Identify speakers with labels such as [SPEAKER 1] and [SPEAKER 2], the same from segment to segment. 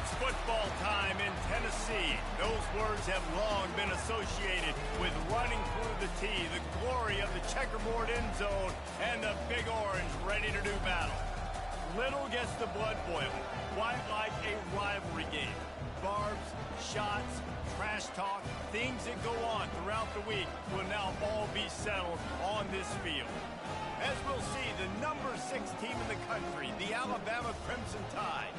[SPEAKER 1] It's football time in Tennessee. Those words have long been associated with running through the tee, the glory of the checkerboard end zone, and the Big Orange ready to do battle. Little gets the blood boiling, quite like a rivalry game. Barbs, shots, trash talk, things that go on throughout the week will now all be settled on this field. As we'll see, the number 6 team in the country, the Alabama Crimson Tide,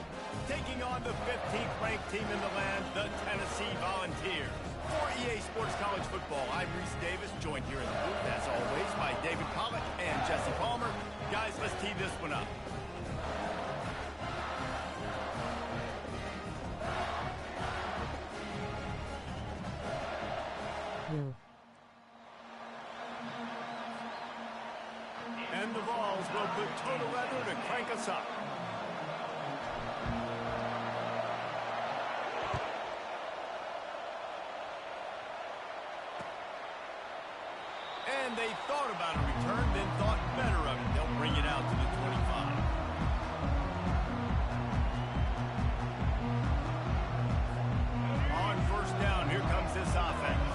[SPEAKER 1] taking on the 15th ranked team in the land, the Tennessee Volunteers. For EA Sports College Football, I'm Reese Davis, joined here in the booth, as always, by David Pollack and Jesse Palmer. Guys, let's tee this one up. And the Vols will put total weather to crank us up. And they thought about a return, then thought better of it. They'll bring it out to the 25. On first down, here comes this offense.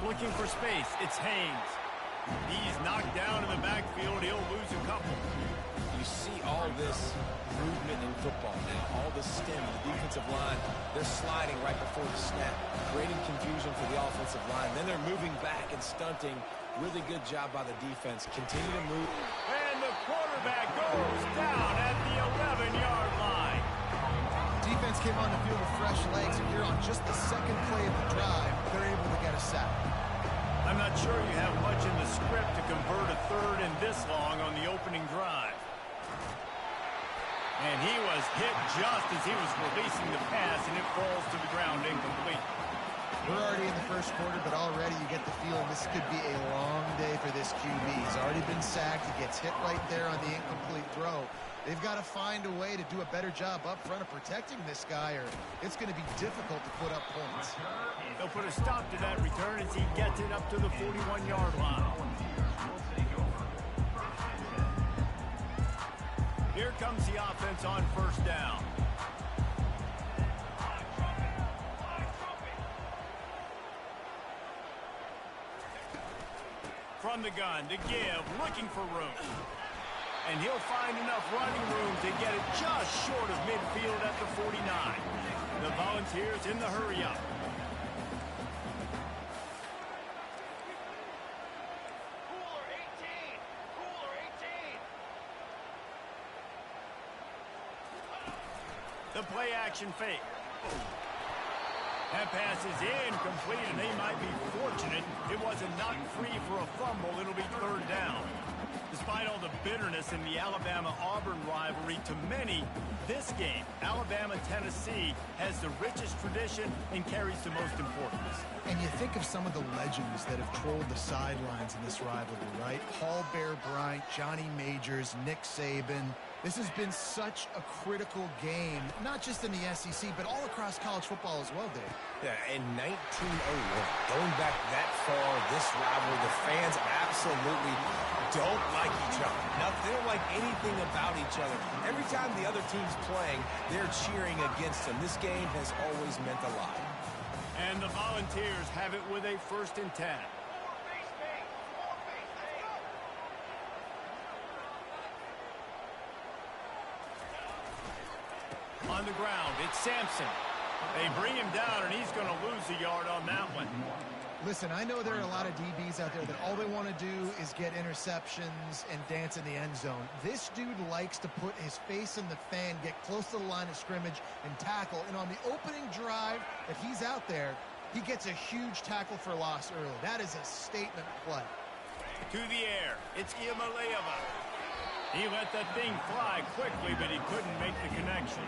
[SPEAKER 1] Looking for space, it's Haynes. He's knocked down in the backfield. He'll lose a couple.
[SPEAKER 2] You see all this movement in football now. All the stem, the defensive line, they're sliding right before the snap, creating confusion for the offensive line. Then they're moving back and stunting. Really good job by the defense. Continue to move.
[SPEAKER 1] And the quarterback goes down at the 11-yard line.
[SPEAKER 3] Defense came on the field with fresh legs, and here on just the second play of the drive, they're able to get a sack.
[SPEAKER 1] I'm not sure you have much in the script to convert a third and this long on the opening drive. And he was hit just as he was releasing the pass, and it falls to the ground incomplete.
[SPEAKER 3] We're already in the first quarter, but already you get the feeling this could be a long day for this QB. He's already been sacked. He gets hit right there on the incomplete throw. They've got to find a way to do a better job up front of protecting this guy, or it's going to be difficult to put up points.
[SPEAKER 1] They'll put a stop to that return as he gets it up to the 41-yard line. Here comes the offense on first down. From the gun to give, looking for room. And he'll find enough running room to get it just short of midfield at the 49. The Volunteers in the hurry-up. The play-action fake. That pass is incomplete, and they might be fortunate it wasn't knocked free for a fumble. It'll be third down. Despite all the bitterness in the Alabama-Auburn rivalry, to many, this game, Alabama-Tennessee, has the richest tradition and carries the most importance.
[SPEAKER 3] And you think of some of the legends that have trolled the sidelines in this rivalry, right? Paul Bear Bryant, Johnny Majors, Nick Saban. This has been such a critical game, not just in the SEC, but all across college football as well, Dave.
[SPEAKER 2] Yeah, in 1901, going back that far, this rivalry, the fans absolutely don't like each other. They don't like anything about each other. Every time the other team's playing, they're cheering against them. This game has always meant a lot.
[SPEAKER 1] And the Volunteers have it with a 1st and 10. On the ground, it's Sampson. They bring him down, and he's going to lose a yard on that one.
[SPEAKER 3] Listen, I know there are a lot of DBs out there that all they want to do is get interceptions and dance in the end zone. This dude likes to put his face in the fan, get close to the line of scrimmage, and tackle. And on the opening drive that he's out there, he gets a huge tackle for loss early. That is a statement play.
[SPEAKER 1] To the air, it's Iamaleava. He let that thing fly quickly, but he couldn't make the connection.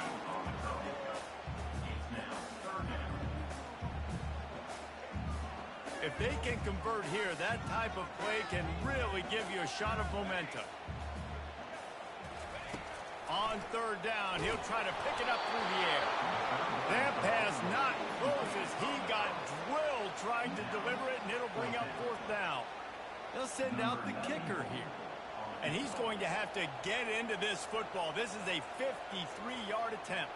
[SPEAKER 1] If they can convert here, that type of play can really give you a shot of momentum. On third down, he'll try to pick it up through the air. That pass not close as he got drilled trying to deliver it, and it'll bring up fourth down. They'll send out the kicker here. and he's going to have to get into this football. This is a 53-yard attempt.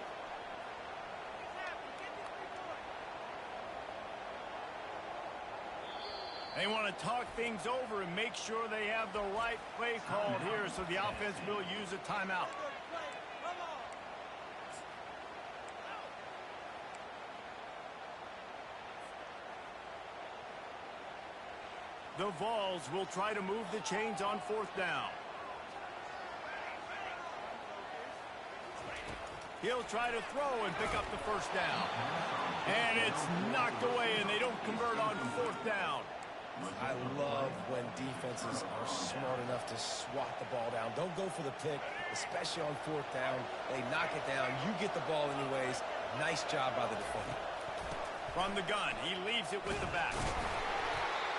[SPEAKER 1] They want to talk things over and make sure they have the right play called here, so the offense will use a timeout. The Vols will try to move the chains on 4th down. He'll try to throw and pick up the 1st down. And it's knocked away, and they don't convert on 4th down.
[SPEAKER 2] I love when defenses are smart enough to swat the ball down. Don't go for the pick, especially on 4th down. They knock it down. You get the ball anyways. Nice job by the defender.
[SPEAKER 1] From the gun, he leaves it with the back.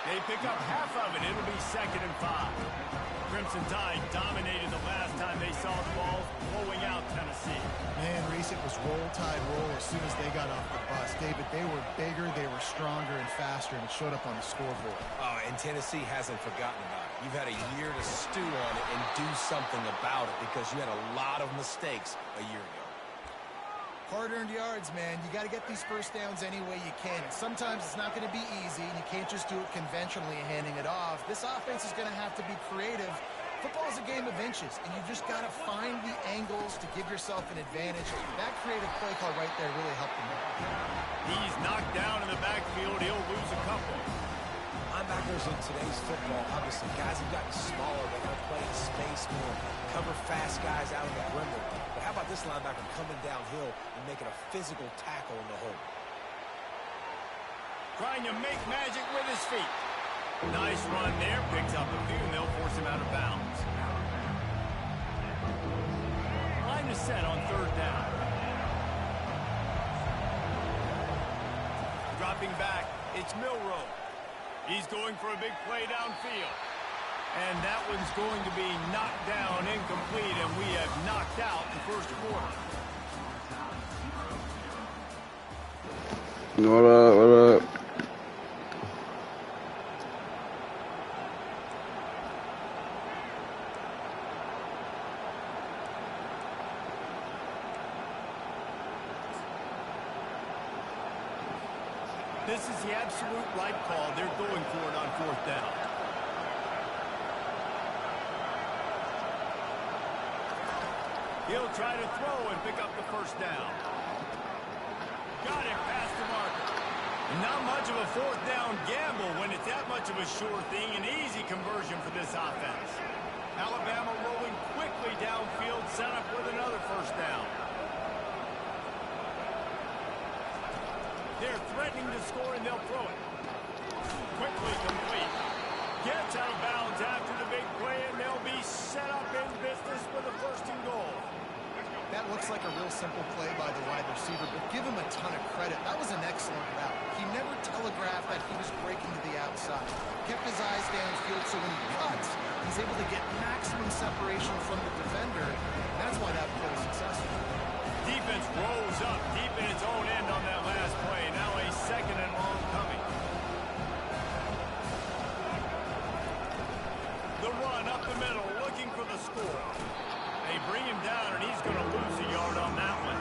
[SPEAKER 1] They pick up half of it. It'll be 2nd and 5. Crimson Tide dominated the last time they saw the ball blowing out Tennessee.
[SPEAKER 3] Man, Reese, it was roll tide roll as soon as they got off the bus. David, they were bigger, they were stronger and faster, and it showed up on the scoreboard.
[SPEAKER 2] And Tennessee hasn't forgotten about it. You've had a year to stew on it and do something about it because you had a lot of mistakes a year ago.
[SPEAKER 3] Hard-earned yards, man. You got to get these first downs any way you can. And sometimes it's not going to be easy, and you can't just do it conventionally handing it off. This offense is going to have to be creative. Football is a game of inches, and you've just got to find the angles to give yourself an advantage. That creative play call right there really helped them out.
[SPEAKER 1] He's knocked down in the backfield. He'll lose a couple.
[SPEAKER 2] Linebackers in today's football, obviously, guys have gotten smaller. They got to play in space more, cover fast guys out of the perimeter. But how about this linebacker coming downhill and making a physical tackle in the hole?
[SPEAKER 1] Trying to make magic with his feet. Nice run there. Picks up a few, and they'll force him out of bounds. Line is set on 3rd down. Dropping back, it's Milroe. He's going for a big play downfield. And that one's going to be knocked down, incomplete, and we have knocked out the 1st quarter.
[SPEAKER 4] What up, what up?
[SPEAKER 1] This is the absolute right call. They're going for it on 4th down. He'll try to throw and pick up the 1st down. Got him past the marker. Not much of a 4th down gamble when it's that much of a sure thing. An easy conversion for this offense. Alabama rolling quickly downfield, set up with another 1st down. They're threatening to score, and they'll throw it. Quickly complete. Gets out of bounds after the big play, and they'll be set up in business with a 1st and goal.
[SPEAKER 3] That looks like a real simple play by the wide receiver, but give him a ton of credit. That was an excellent route. He never telegraphed that he was breaking to the outside. Kept his eyes downfield, so when he cuts, he's able to get maximum separation from the defender. That's why that play was successful.
[SPEAKER 1] Defense rolls up deep in its own end on that last play. Now a 2nd and long coming. The run up the middle, looking for the score. They bring him down, and he's going to lose a yard on that one.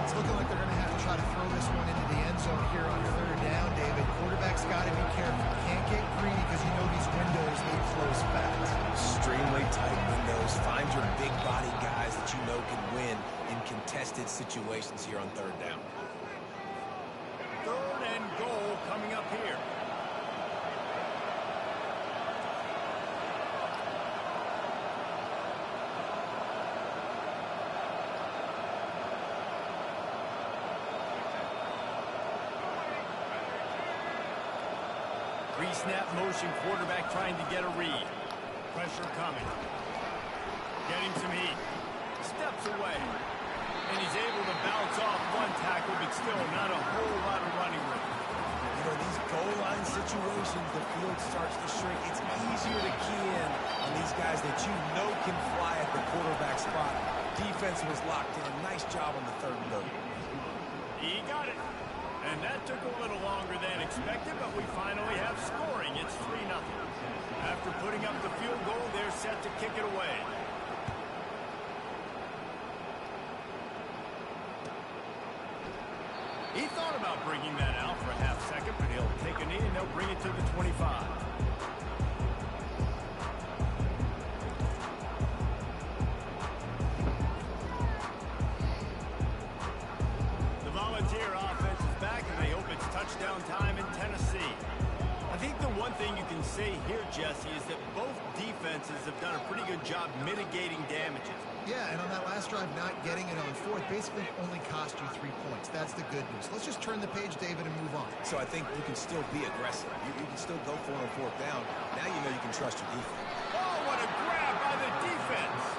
[SPEAKER 3] It's looking like they're going to have to try to throw this one into the end zone here on 3rd down, David. Quarterback's got to be careful. Can't get greedy because you know these windows, they close fast.
[SPEAKER 2] Extremely tight windows. Find your big body guys that you know can win in contested situations here on 3rd down.
[SPEAKER 1] 3rd and goal coming up here. Pre-snap motion, quarterback trying to get a read. Pressure coming. Getting some heat. Steps away. And he's able to bounce off one tackle, but still not a whole lot of running room.
[SPEAKER 2] You know, these goal line situations, the field starts to shrink. It's easier to key in on these guys that you know can fly at the quarterback spot. Defense was locked in. Nice job on the 3rd and goal.
[SPEAKER 1] He got it. And that took a little longer than expected, but we finally have scoring running. It's 3-0. After putting up the field goal, they're set to kick it away. He thought about bringing that out for a half second, but he'll take a knee and they'll bring it to the 25. The Volunteer offense is back, and they hope it's touchdown time in Tennessee. I think the one thing you can say here, Jesse, is that both defenses have done a pretty good job mitigating damages.
[SPEAKER 3] Yeah, and on that last drive, not getting it on fourth basically only cost you 3 points. That's the good news. Let's just turn the page, David, and move on.
[SPEAKER 2] So I think you can still be aggressive. You can still go for it on fourth down. Now you know you can trust your defense.
[SPEAKER 1] Oh, what a grab by the defense.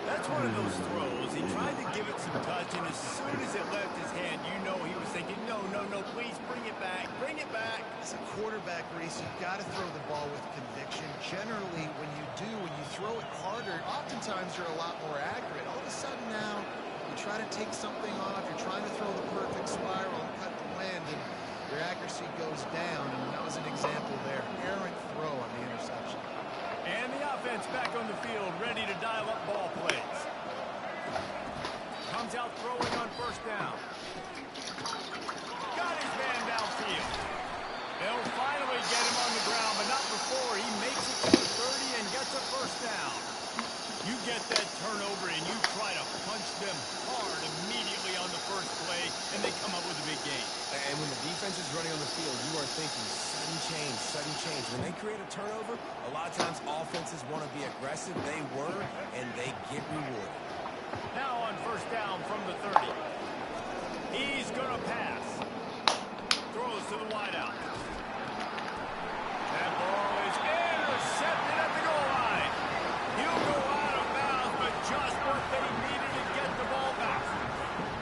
[SPEAKER 1] That's one of those throws. He tried to give it some touch, and as soon as it left his hand, you know he was thinking, no, please bring it back, bring it back.
[SPEAKER 3] As a quarterback, Reese, you've got to throw the ball with conviction. Generally, when you throw it harder, oftentimes you're a lot more accurate. All of a sudden now, you try to take something off, you're trying to throw the perfect spiral and cut the wind, and your accuracy goes down, and that was an example there. Errant throw on the interception.
[SPEAKER 1] And the offense back on the field, ready to dial up ball plays. Comes out throwing on first down. Got his man downfield. They'll finally get him on the ground, but not before he makes it to the 30 and gets a first down. You get that turnover and you try to punch them hard immediately on the first play, and they come up with a big gain.
[SPEAKER 2] And when the defense is running on the field, you are thinking sudden change. When they create a turnover, a lot of times offenses want to be aggressive. They were, and they get rewarded.
[SPEAKER 1] Now on first down from the 30. He's going to pass. Throws to the wideout. That ball is intercepted at the goal line. He'll go out of bounds, but just what they needed to get the ball back.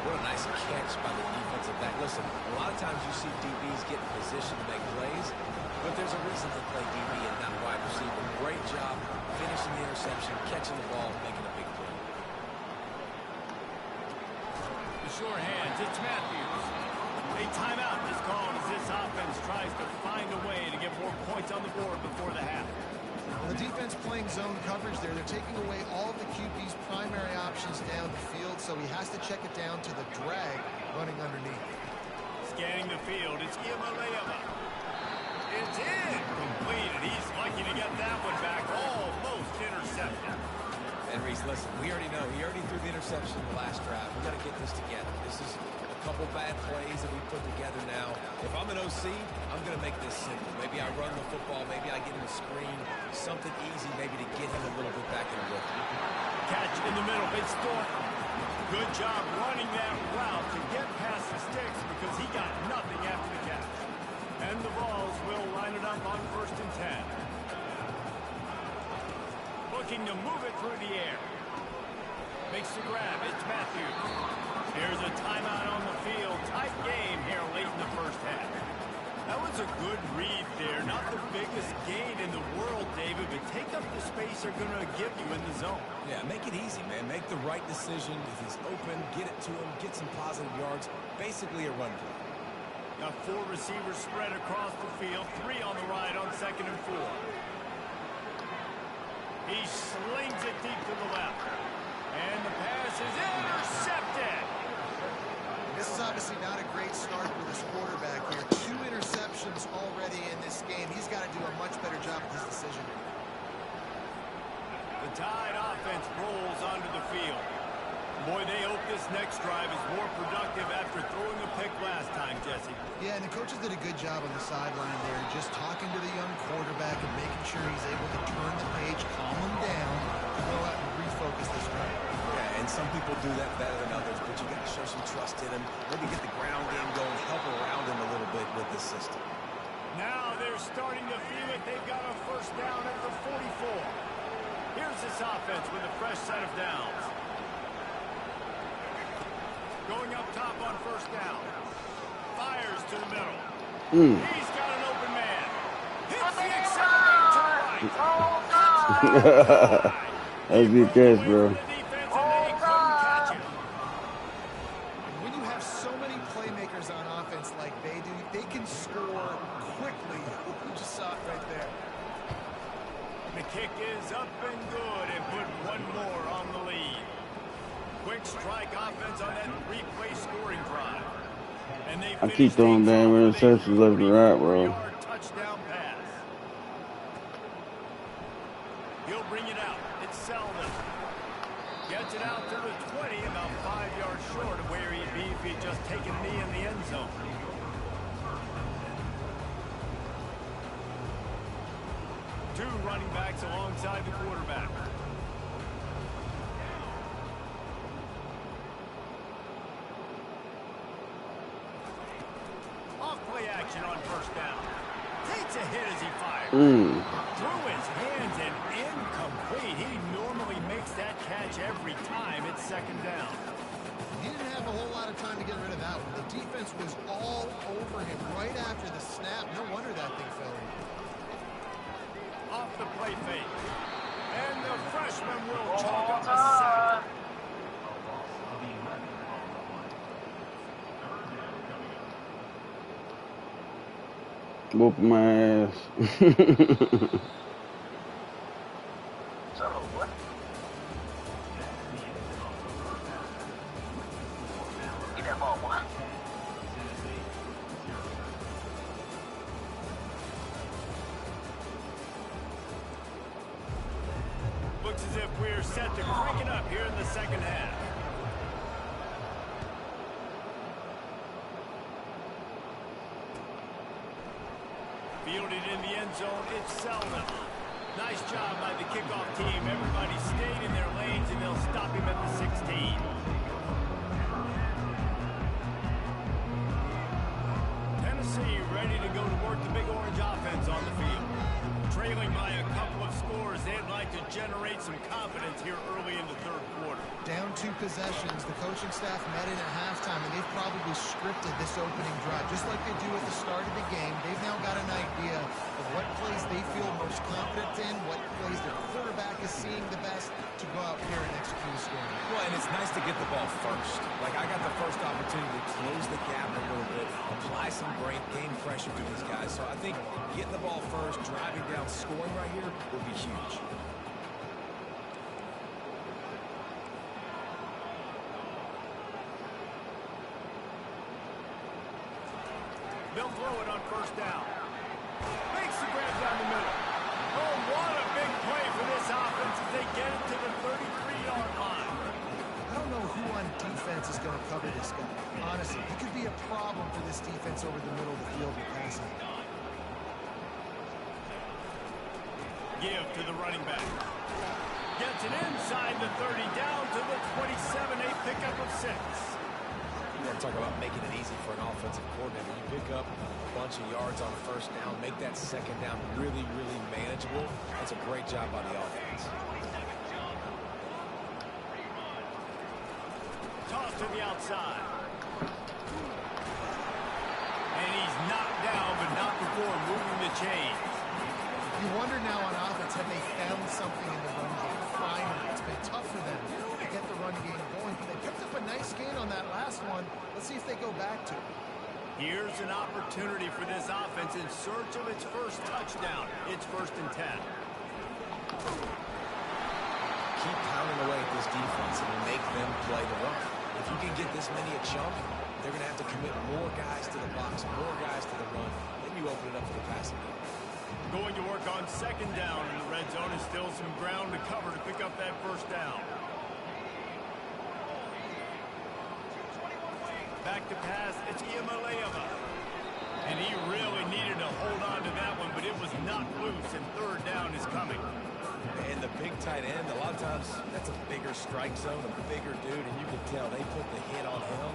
[SPEAKER 2] What a nice catch by the defensive back. Listen, a lot of times you see DBs get in position to make plays, but there's a reason to play DB and not wide receiver. Great job finishing the interception, catching the ball, making a big play.
[SPEAKER 1] The sure hands, it's Matthews. A timeout is called as this offense tries to find a way to get more points on the board before the half.
[SPEAKER 3] Well, the defense playing zone coverage there. They're taking away all of the QB's primary options down the field, so he has to check it down to the drag running underneath.
[SPEAKER 1] Scanning the field, it's Imaleyeva. It's incomplete, and he's lucky to get that one back. Almost intercepted.
[SPEAKER 2] And Reese, listen, we already know. He already threw the interception in the last drive. We got to get this together. This is a couple bad plays that we put together now. If I'm an OC, I'm going to make this simple. Maybe I run the football. Maybe I get him a screen. Something easy maybe to get him a little bit back in the rhythm.
[SPEAKER 1] Catch in the middle. It's Thornton. Good job running that route to get past the sticks because he got nothing after the catch. And the Vols will line it up on 1st and 10. Looking to move it through the air. Makes the grab. It's Matthews. Here's a timeout on the field. Tight game here late in the first half. That was a good read there. Not the biggest gain in the world, David, but take up the space they're going to give you in the zone.
[SPEAKER 2] Yeah, make it easy, man. Make the right decision. If he's open, get it to him. Get some positive yards. Basically a run play.
[SPEAKER 1] Got 4 receivers spread across the field. 3 on the right on 2nd and 4. He slings it deep to the left. And the pass is intercepted.
[SPEAKER 3] This is obviously not a great start for this quarterback here. 2 interceptions already in this game. He's got to do a much better job with his decision.
[SPEAKER 1] The Tide offense rolls onto the field. Boy, they hope this next drive is more productive after throwing a pick last time, Jesse.
[SPEAKER 3] Yeah, and the coaches did a good job on the sideline there, just talking to the young quarterback and making sure he's able to turn the page, calm him down, to go out and refocus this drive.
[SPEAKER 2] Yeah, and some people do that better than others, but you got to show some trust in him. Maybe get the ground game going, help around him a little bit with this system.
[SPEAKER 1] Now they're starting to feel it. They've got a first down at the 44. Here's this offense with a fresh set of downs. Going up top on first down. Fires to the middle. He's got an open man. Hits the accelerator to the right.
[SPEAKER 4] That's a good catch, bro.
[SPEAKER 3] When you have so many playmakers on offense like they do, they can score quickly
[SPEAKER 1] kick is up and good and put one more on the lead. Quick strike offense on that three-play scoring drive. And they
[SPEAKER 4] I keep throwing damn interceptions left and right, bro.
[SPEAKER 1] Touchdown pass. He'll bring it out. It's Selden. Gets it out to the 20, about 5 yards short of where he'd be if he'd just taken a knee in the end zone. Two running backs alongside the quarterback. Off-play action on first down. Takes a hit as he fires. Through his hands and incomplete. He normally makes that catch every time. It's second down.
[SPEAKER 3] He didn't have a whole lot of time to get rid of that one. The defense was all over him right after the snap. No wonder that thing fell in.
[SPEAKER 1] Off the play fake. And the freshman will chalk up a sack.
[SPEAKER 4] Whoop my ass.
[SPEAKER 1] Looks as if we're set to crank it up here in the second half. Fielded in the end zone, it's Selden. Nice job by the kickoff team. Everybody stayed in their lanes, and they'll stop him at the 16. Tennessee ready to go to work the Big Orange offense on the field. Trailing by a couple of scores, they'd like to generate some confidence here early in the third quarter.
[SPEAKER 3] Down 2 possessions, the coaching staff met in at halftime, and they've probably scripted this opening drive. Just like they do at the start of the game, they've now got an idea of what plays they feel most confident in, what plays their quarterback is seeing the best to go out here and execute a score.
[SPEAKER 2] Well, and it's nice to get the ball first. Like, I got the first opportunity to close the gap a little bit, apply some game pressure to these guys. So I think getting the ball first, driving down, scoring right here will be huge.
[SPEAKER 1] They'll throw it on first down. Makes the grab down the middle. Oh, what a big play for this offense as they get it to the 33-yard line.
[SPEAKER 3] I don't know who on defense is going to cover this guy. Honestly, he could be a problem for this defense over the middle of the field with passing.
[SPEAKER 1] Give to the running back. Gets it inside the 30, down to the 27, a pickup of 6.
[SPEAKER 2] You want to talk about making it easy for an offensive coordinator. You pick up a bunch of yards on first down, make that second down really, really manageable. That's a great job by the offense.
[SPEAKER 1] Toss to the outside. And he's knocked down, but not before moving the chains.
[SPEAKER 3] You wonder now on offense, have they found something in the run game? Finally, it's been tough for them to get the run game going, but they picked up a nice gain on that last one. Let's see if they go back to it.
[SPEAKER 1] Here's an opportunity for this offense in search of its first touchdown. It's 1st and 10.
[SPEAKER 2] Keep pounding away at this defense and make them play the run. If you can get this many a chunk, they're going to have to commit more guys to the box, more guys to the run. Then you open it up for the passing game.
[SPEAKER 1] Going to work on second down in the red zone. Is still some ground to cover to pick up that first down. Back to pass, it's Iamaleava. And he really needed to hold on to that one, but it was not loose, and third down is coming.
[SPEAKER 2] And the big tight end, a lot of times that's a bigger strike zone, a bigger dude, and you can tell they put the hit on him,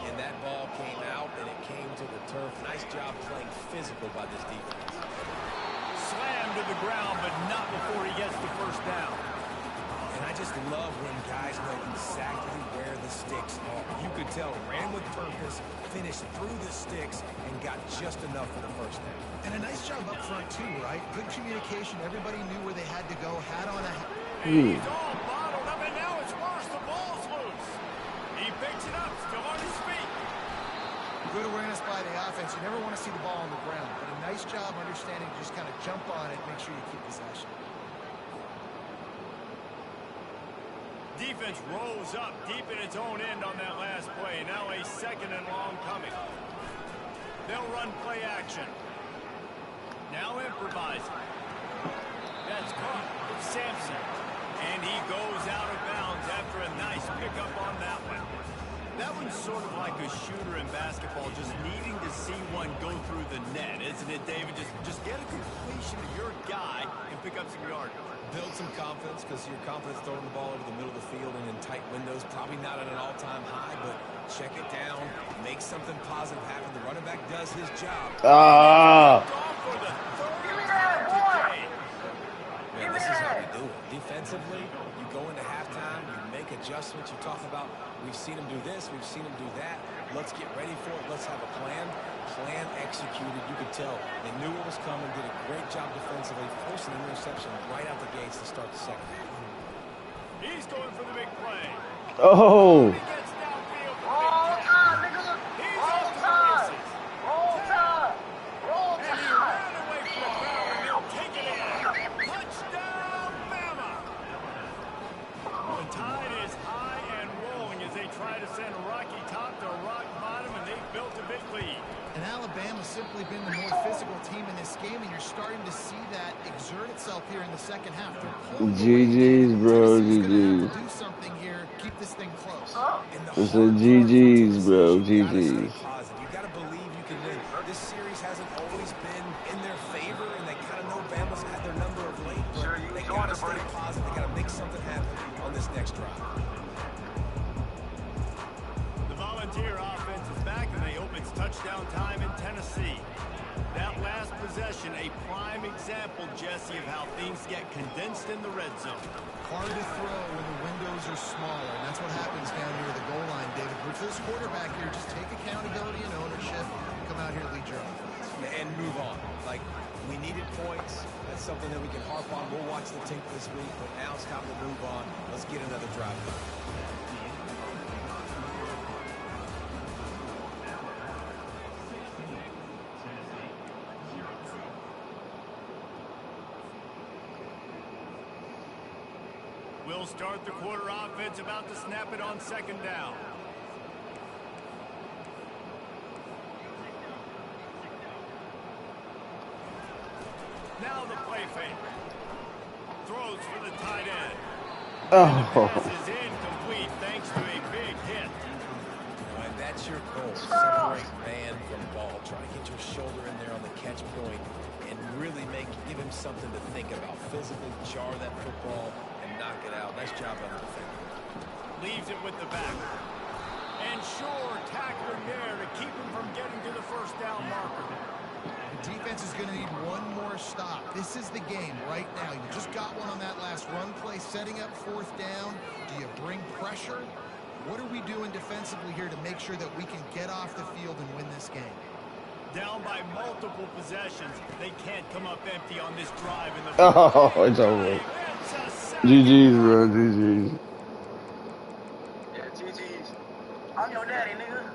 [SPEAKER 2] and that ball came out, and it came to the turf. Nice job playing physical by this defense.
[SPEAKER 1] Slammed to the ground, but not before he gets the first down.
[SPEAKER 2] And I just love when guys know exactly where the sticks are. You could tell, ran with purpose, finished through the sticks, and got just enough for the first down.
[SPEAKER 3] And a nice job up front, too, right? Good communication. Everybody knew where they had to go, had on a...
[SPEAKER 1] And he's all bottled up, and now it's worse. The ball's loose. He picks it up, still on his feet.
[SPEAKER 3] Good awareness by the offense. You never want to see the ball on the ground, but a nice job understanding to just kind of jump on it, make sure you keep possession.
[SPEAKER 1] defense rolls up deep in its own end on that last play. Now a second and long coming. They'll run play action. Now improvising. That's caught. It's Sampson. And he goes out of bounds after a nice pickup on that one. That one's sort of like a shooter in basketball, just needing to see one go through the net, isn't it, David? Just get a completion to your guy and pick up some yardage.
[SPEAKER 2] Build some confidence, because your confidence throwing the ball over the middle of the field and in tight windows, probably not at an all-time high, but check it down, make something positive happen. The running back does his job. Man, this is how we do it. Defensively, you go into halftime, you make adjustments. You talk about, we've seen him do this, we've seen him do that. Let's get ready for it. Let's have a plan. Plan executed. You could tell they knew what was coming, did a great job defensively, forcing an interception right out the gates to start the second half.
[SPEAKER 1] He's going for the big play.
[SPEAKER 4] Oh.
[SPEAKER 1] He gets downfield for the big catch. He's off to the races. And he ran away from the crowd, and he'll take it in. Touchdown, Bama! The tide is high and rolling as they try to send Rocky Top to rock bottom, and they've built a big lead.
[SPEAKER 3] And Alabama's simply been the more physical team in this game, and you're starting to see that exert itself here in the second half.
[SPEAKER 4] GG's, bro. GG's.
[SPEAKER 3] Do something here. Keep this thing close.
[SPEAKER 4] It's a GG's, bro. GG's.
[SPEAKER 2] You got to believe you can win. This series hasn't always been in their favor, and they kind of know Bama's had their number of late, but they got to stay positive. They got to make something happen on this next drive.
[SPEAKER 1] The Volunteer offense is back, and they hope it's touchdown time in Tennessee. That last possession, a prime example, Jesse, of how things get condensed in the red zone.
[SPEAKER 3] Hard to throw when the windows are smaller, and that's what happens down here at the goal line, David. But for this quarterback here, just take accountability and ownership, come out here and lead your offense.
[SPEAKER 2] And move on. Like, we needed points. That's something that we can harp on. We'll watch the tape this week, but now it's time to move on. Let's get another drive going.
[SPEAKER 1] We'll start the quarter offense, about to snap it on second down. Now the play fake. Throws for the tight end.
[SPEAKER 4] Oh.
[SPEAKER 1] Pass is incomplete thanks to a big hit.
[SPEAKER 2] And that's your goal. Separate man from ball. Try to get your shoulder in there on the catch point and really give him something to think about. Physically jar that football and knock it out. Nice job on the defense.
[SPEAKER 1] Leaves it with the back. And sure, tackling there to keep him from getting to the first down marker.
[SPEAKER 3] The defense is going to need one more stop. This is the game right now. You just got one on that last run play, setting up fourth down. Do you bring pressure? What are we doing defensively here to make sure that we can get off the field and win this game?
[SPEAKER 1] Down by multiple possessions. They can't come up empty on this drive in the
[SPEAKER 4] Oh, it's over. GG's, bro. GG's.
[SPEAKER 5] Yeah, GG's. I'm your daddy, nigga.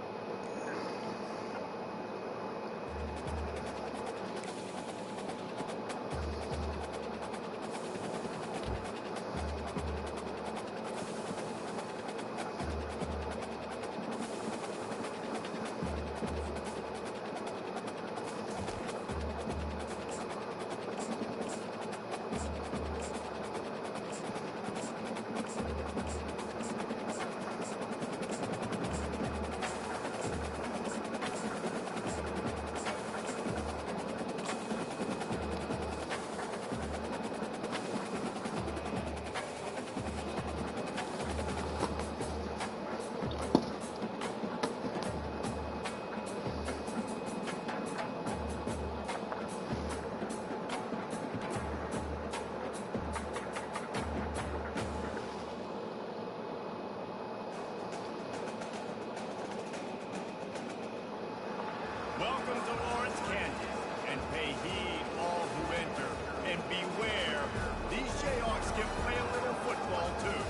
[SPEAKER 1] Welcome to Lawrence, Kansas, and pay heed all who enter, and beware, these Jayhawks can play a little football too.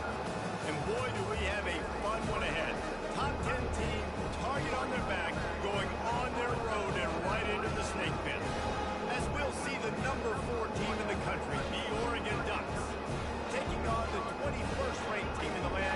[SPEAKER 1] And boy, do we have a fun one ahead. Top 10 team, target on their back, going on their road and right into the snake pit. As we'll see the number 4 team in the country, the Oregon Ducks, taking on the 21st ranked team in the land,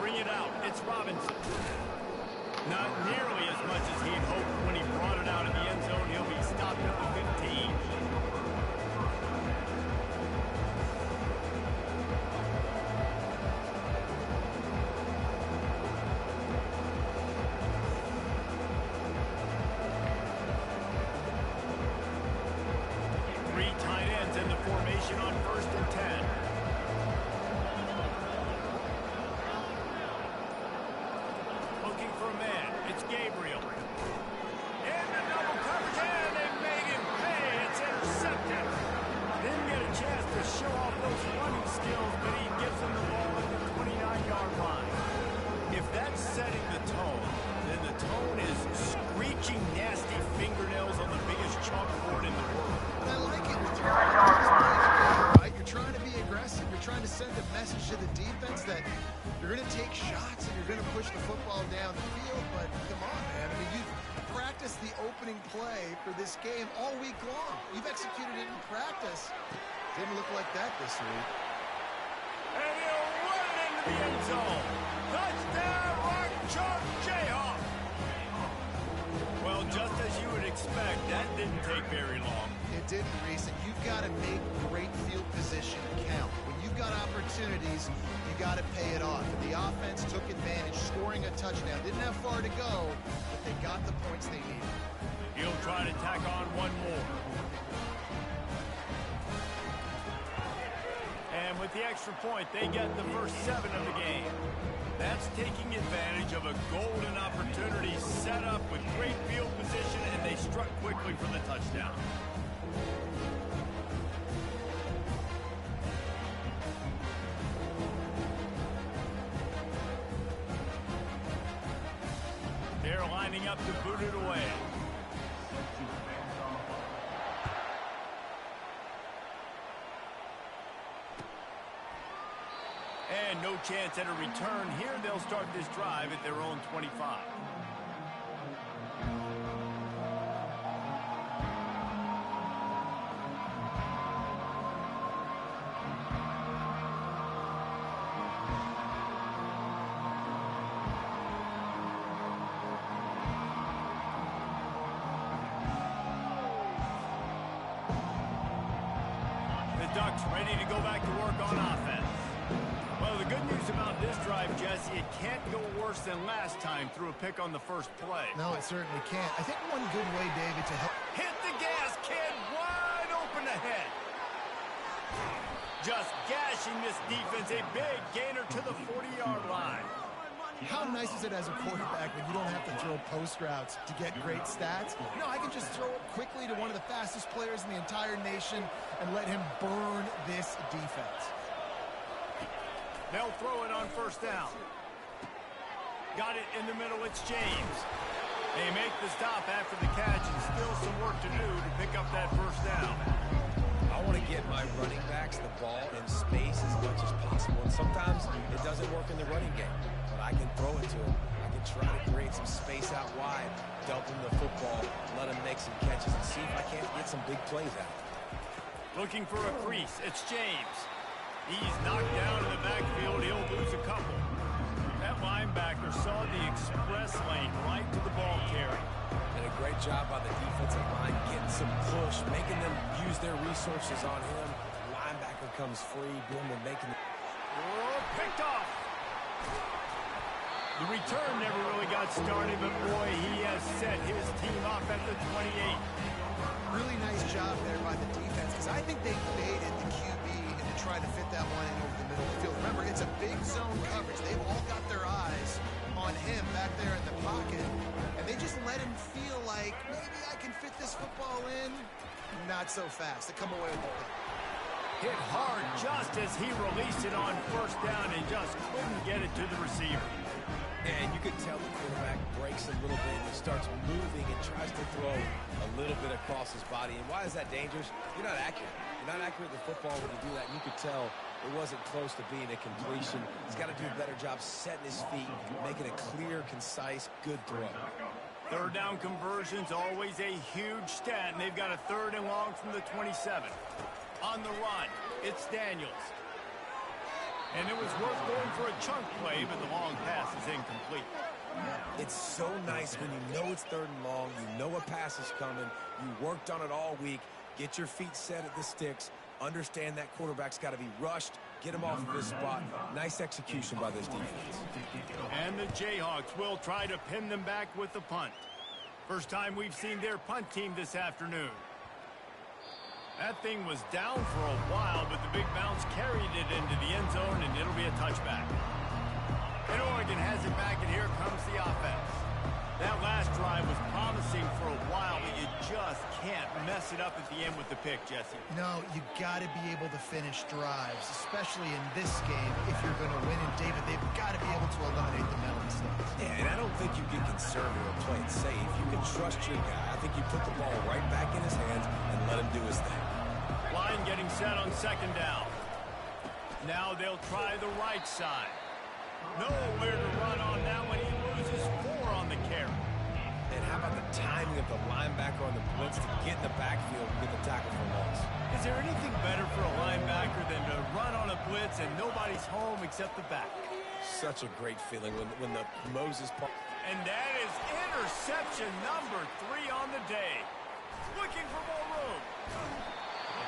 [SPEAKER 1] bring it out. It's Robinson. Not nearly as much as he'd hoped when he brought it out in the end zone. He'll be stopped at the 15. Three tight ends in the formation on 1st and 10. Looking for a man. It's Gabriel. In the double coverage, and they made him pay. It's intercepted. Didn't get a chance to show off those running skills, but he gives them the ball at the 29-yard line. If that's setting the tone, then the tone is screeching nasty fingernails on the biggest chalkboard in the world.
[SPEAKER 3] But I like it with you. Right? You're trying to be aggressive. You're trying to send a message to the defense that you're going to take shots and you're going to push the football down the field. But come on, man. I mean, you practiced the opening play for this game all week long. You've executed it in practice. Didn't look like that this week.
[SPEAKER 1] And he'll run it into the end zone. Touchdown, Rock Chalk Jayhawk. Well, just as you would expect, that didn't take very long.
[SPEAKER 3] It didn't, Reese, and you've got to make great field position count. When you've got opportunities, you got to pay it off. And the offense took advantage, scoring a touchdown. Didn't have far to go, but they got the points they needed.
[SPEAKER 1] He'll try to tack on one more. And with the extra point, they get the first 7 of the game. That's taking advantage of a golden opportunity set up with great field position, and they struck quickly for the touchdown. They're lining up to boot it away. And no chance at a return here. They'll start this drive at their own 25. The Ducks ready to go back to work on offense. Well, the good news about this drive, Jesse, it can't go worse than last time through a pick on the first play.
[SPEAKER 3] No, it certainly can't. I think one good way, David, to help...
[SPEAKER 1] Hit the gas, kid. Wide open ahead. Just gashing this defense. A big gainer to the 40-yard line.
[SPEAKER 3] How nice is it as a quarterback when you don't have to throw post routes to get great stats? No, I can just throw it quickly to one of the fastest players in the entire nation and let him burn this defense.
[SPEAKER 1] They'll throw it on first down. Got it in the middle. It's James. They make the stop after the catch, and still some work to do to pick up that first down.
[SPEAKER 2] I want to get my running backs the ball in space as much as possible. And sometimes it doesn't work in the running game, but I can throw it to them. I can try to create some space out wide, dump them the football, let them make some catches, and see if I can't get some big plays out.
[SPEAKER 1] Looking for a crease. It's James. He's knocked down in the backfield. He'll lose a couple. That linebacker saw the express lane right to the ball carrier.
[SPEAKER 2] And a great job by the defensive line getting some push, making them use their resources on him. Linebacker comes free, boom, and making it.
[SPEAKER 1] Picked off. The return never really got started, but boy, he has set his team up at the 28.
[SPEAKER 3] Really nice job there by the defense, because I think they baited the QB into trying to fit that one in over the middle of the field. Remember, it's a big zone coverage. They've all got their eyes on him back there in the pocket, and they just let him feel like, maybe I can fit this football in. Not so fast. They come away with the pick.
[SPEAKER 1] Hit hard just as he released it on first down and just couldn't get it to the receiver.
[SPEAKER 2] And you can tell the quarterback breaks a little bit. He starts moving and tries to throw a little bit across his body. And why is that dangerous? You're not accurate. You're not accurate with the football when you do that. And you could tell it wasn't close to being a completion. He's got to do a better job setting his feet, making a clear, concise, good throw.
[SPEAKER 1] Third down conversion's always a huge stat, and they've got a 3rd and long from the 27. On the run, it's Daniels. And it was worth going for a chunk play, but the long pass is incomplete.
[SPEAKER 2] It's so nice when you know it's 3rd and long, you know a pass is coming, you worked on it all week, get your feet set at the sticks, understand that quarterback's got to be rushed, get him off of his spot. Nice execution by this defense.
[SPEAKER 1] And the Jayhawks will try to pin them back with the punt. First time we've seen their punt team this afternoon. That thing was down for a while, but the big bounce carried it into the end zone, and it'll be a touchback. And Oregon has it back, and here comes the offense. That last drive was promising for a while, but you just can't mess it up at the end with the pick, Jesse.
[SPEAKER 3] No, you got to be able to finish drives, especially in this game if you're going to win. And, David, they've got to be able to eliminate the mental mistakes.
[SPEAKER 2] Yeah, and I don't think you get conservative or play it safe. You can trust your guy. I think you put the ball right back in his hands and let him do his thing.
[SPEAKER 1] Line getting set on 2nd down. Now they'll try the right side. Nowhere to run on that one. He loses 4 on the carry.
[SPEAKER 2] And how about the timing of the linebacker on the blitz to get in the backfield and get the tackle for loss?
[SPEAKER 1] Is there anything better for a linebacker than to run on a blitz and nobody's home except the back?
[SPEAKER 2] Such a great feeling when the Moses...
[SPEAKER 1] And that is interception number 3 on the day. Looking for more room.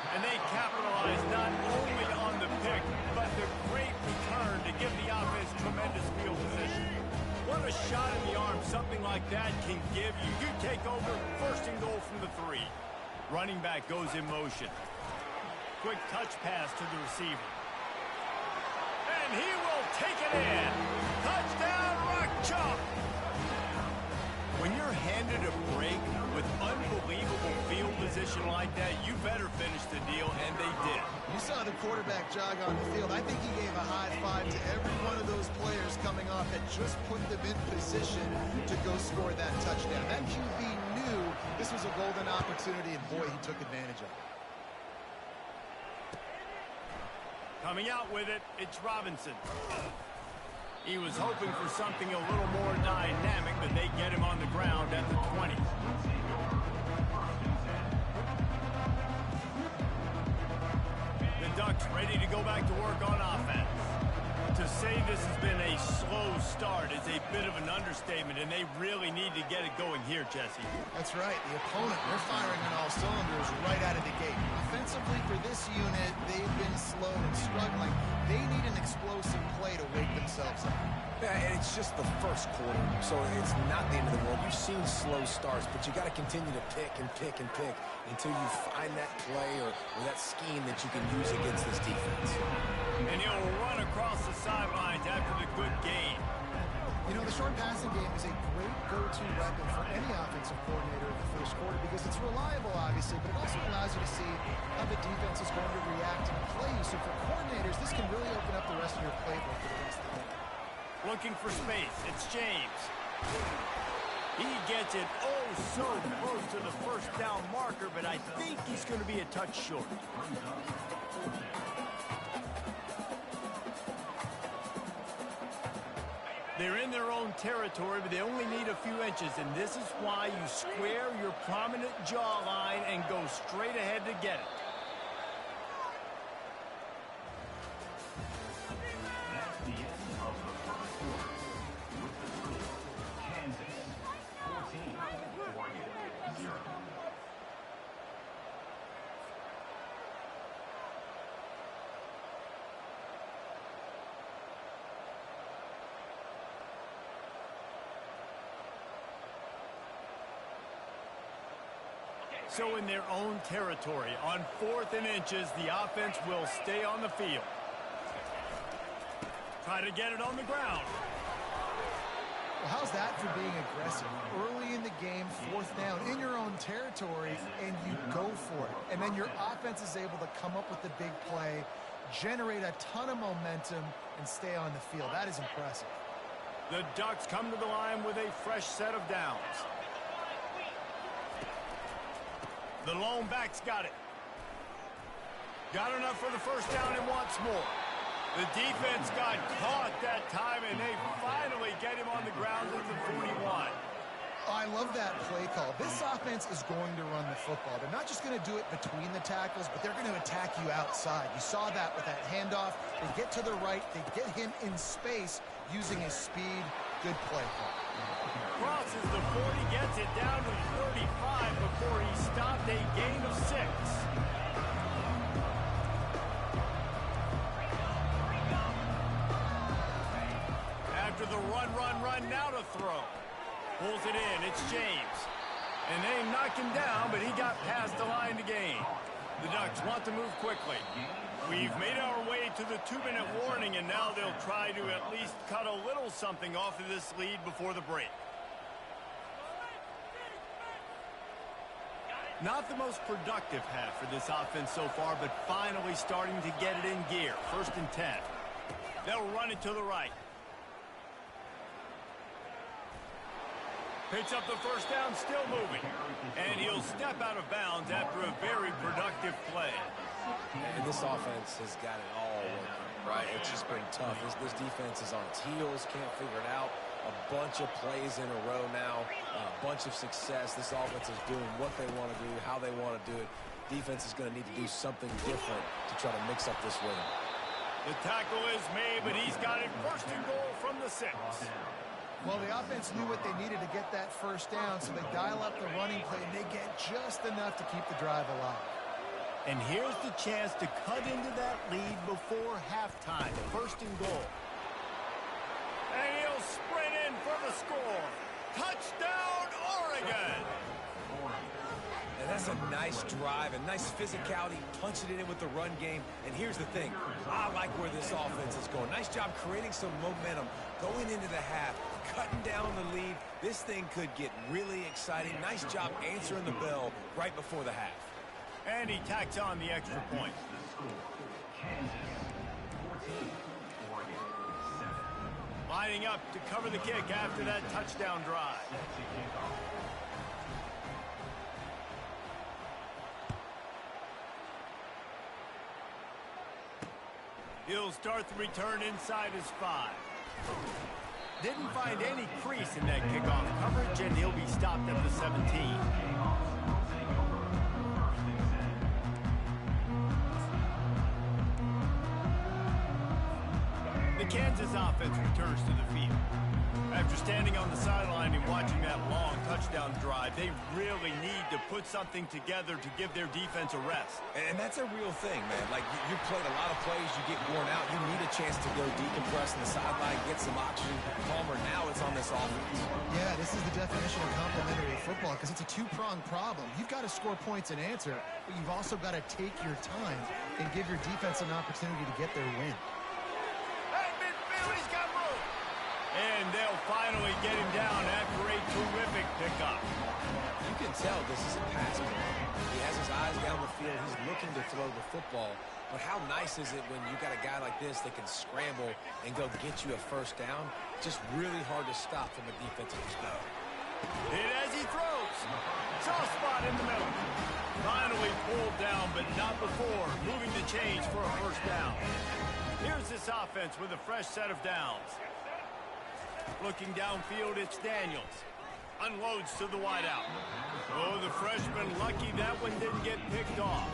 [SPEAKER 1] And they capitalize not only on the pick, but the great return to give the offense tremendous field position. What a shot in the arm something like that can give you. You take over, 1st and goal from the 3. Running back goes in motion. Quick touch pass to the receiver. And he will take it in. Touchdown, Rock Chalk. When you're handed a break with unbelievable field position like that, you better finish the deal, and they did.
[SPEAKER 3] You saw the quarterback jog on the field. I think he gave a high five to every one of those players coming off that just put them in position to go score that touchdown. That QB knew this was a golden opportunity, and boy, he took advantage of it.
[SPEAKER 1] Coming out with it, it's Robinson. He was hoping for something a little more dynamic, but they get him on the ground at the 20. The Ducks ready to go back to work on offense. To say this has been a slow start is a bit of an understatement, and they really need to get it going here, Jesse.
[SPEAKER 3] That's right. The opponent, they're firing on all cylinders right out of the gate. Offensively for this unit, they've been slow and struggling. They need an explosive play to wake themselves up.
[SPEAKER 2] Yeah, and it's just the 1st quarter, so it's not the end of the world. You've seen slow starts, but you got to continue to pick and pick and pick until you find that play or that scheme that you can use against this defense.
[SPEAKER 1] And he'll run across the sidelines after the good gain.
[SPEAKER 3] You know, the short passing game is a great go-to weapon for any offensive coordinator in the 1st quarter because it's reliable, obviously, but it also allows you to see how the defense is going to react and play you. So for coordinators, this can really open up the rest of your playbook for the rest of the game.
[SPEAKER 1] Looking for space. It's James. He gets it so close to the 1st down marker, but I think he's going to be a touch short. They're in their own territory, but they only need a few inches, and this is why you square your prominent jawline and go straight ahead to get it.
[SPEAKER 6] That's the end of the 1st quarter. With the score, Kansas 14, Oregon 0.
[SPEAKER 1] So in their own territory, on 4th and inches, the offense will stay on the field. Try to get it on the ground.
[SPEAKER 3] Well, how's that for being aggressive? Early in the game, 4th down, in your own territory, and you go for it. And then your offense is able to come up with the big play, generate a ton of momentum, and stay on the field. That is impressive.
[SPEAKER 1] The Ducks come to the line with a fresh set of downs. The lone back's got it. Got enough for the 1st down and wants more. The defense got caught that time, and they finally get him on the ground at the 41.
[SPEAKER 3] I love that play call. This offense is going to run the football. They're not just going to do it between the tackles, but they're going to attack you outside. You saw that with that handoff. They get to the right. They get him in space using his speed. Good play call.
[SPEAKER 1] Crosses the 40, gets it down to 35 before he stopped a gain of 6. After the run, now to throw. Pulls it in, it's James. And they knock him down, but he got past the line to gain. The Ducks want to move quickly. We've made our way to the 2-minute warning, and now they'll try to at least cut a little something off of this lead before the break. Not the most productive half for this offense so far, but finally starting to get it in gear. 1st and 10. They'll run it to the right. Picks up the first down, still moving. And he'll step out of bounds after a very productive play.
[SPEAKER 2] And this offense has got it all working, right? It's just been tough. This defense is on its heels, can't figure it out. A bunch of plays in a row now, a bunch of success. This offense is doing what they want to do, how they want to do it. Defense is going to need to do something different to try to mix up this rhythm.
[SPEAKER 1] The tackle is made, but he's got it 1st and goal from the 6.
[SPEAKER 3] Well, the offense knew what they needed to get that first down, so they dial up the running play, and they get just enough to keep the drive alive.
[SPEAKER 1] And here's the chance to cut into that lead before halftime. 1st and goal. And he'll sprint in for the score. Touchdown, Oregon!
[SPEAKER 2] And that's a nice drive, a nice physicality, punching it in with the run game. And here's the thing, I like where this offense is going. Nice job creating some momentum going into the half, cutting down the lead. This thing could get really exciting. Nice job answering the bell right before the half.
[SPEAKER 1] And he tacks on the extra point.
[SPEAKER 6] Kansas 14, Oregon 7.
[SPEAKER 1] Lining up to cover the kick after that touchdown drive. He'll start the return inside his 5. Didn't find any crease in that kickoff coverage, and he'll be stopped at the 17. The Kansas offense returns to the field. After standing on the sideline and watching that long touchdown drive, they really need to put something together to give their defense a rest.
[SPEAKER 2] And that's a real thing, man. Like, you played a lot of plays, you get worn out, you need a chance to go decompress on the sideline, get some oxygen, calmer. Now it's on this offense.
[SPEAKER 3] Yeah, this is the definition of complementary football because it's a two-pronged problem. You've got to score points and answer, but you've also got to take your time and give your defense an opportunity to get their win.
[SPEAKER 1] Hey, midfield, he's got room. And they'll finally get him down after a terrific pickup.
[SPEAKER 2] You can tell this is a pass play. He has his eyes down the field. He's looking to throw the football. But how nice is it when you got a guy like this that can scramble and go get you a first down? Just really hard to stop from a defensive perspective.
[SPEAKER 1] Hit as he throws. Soft spot in the middle. Finally pulled down, but not before moving the chains for a first down. Here's this offense with a fresh set of downs. Looking downfield, it's Daniels. Unloads to the wideout. Oh, the freshman lucky that one didn't get picked off.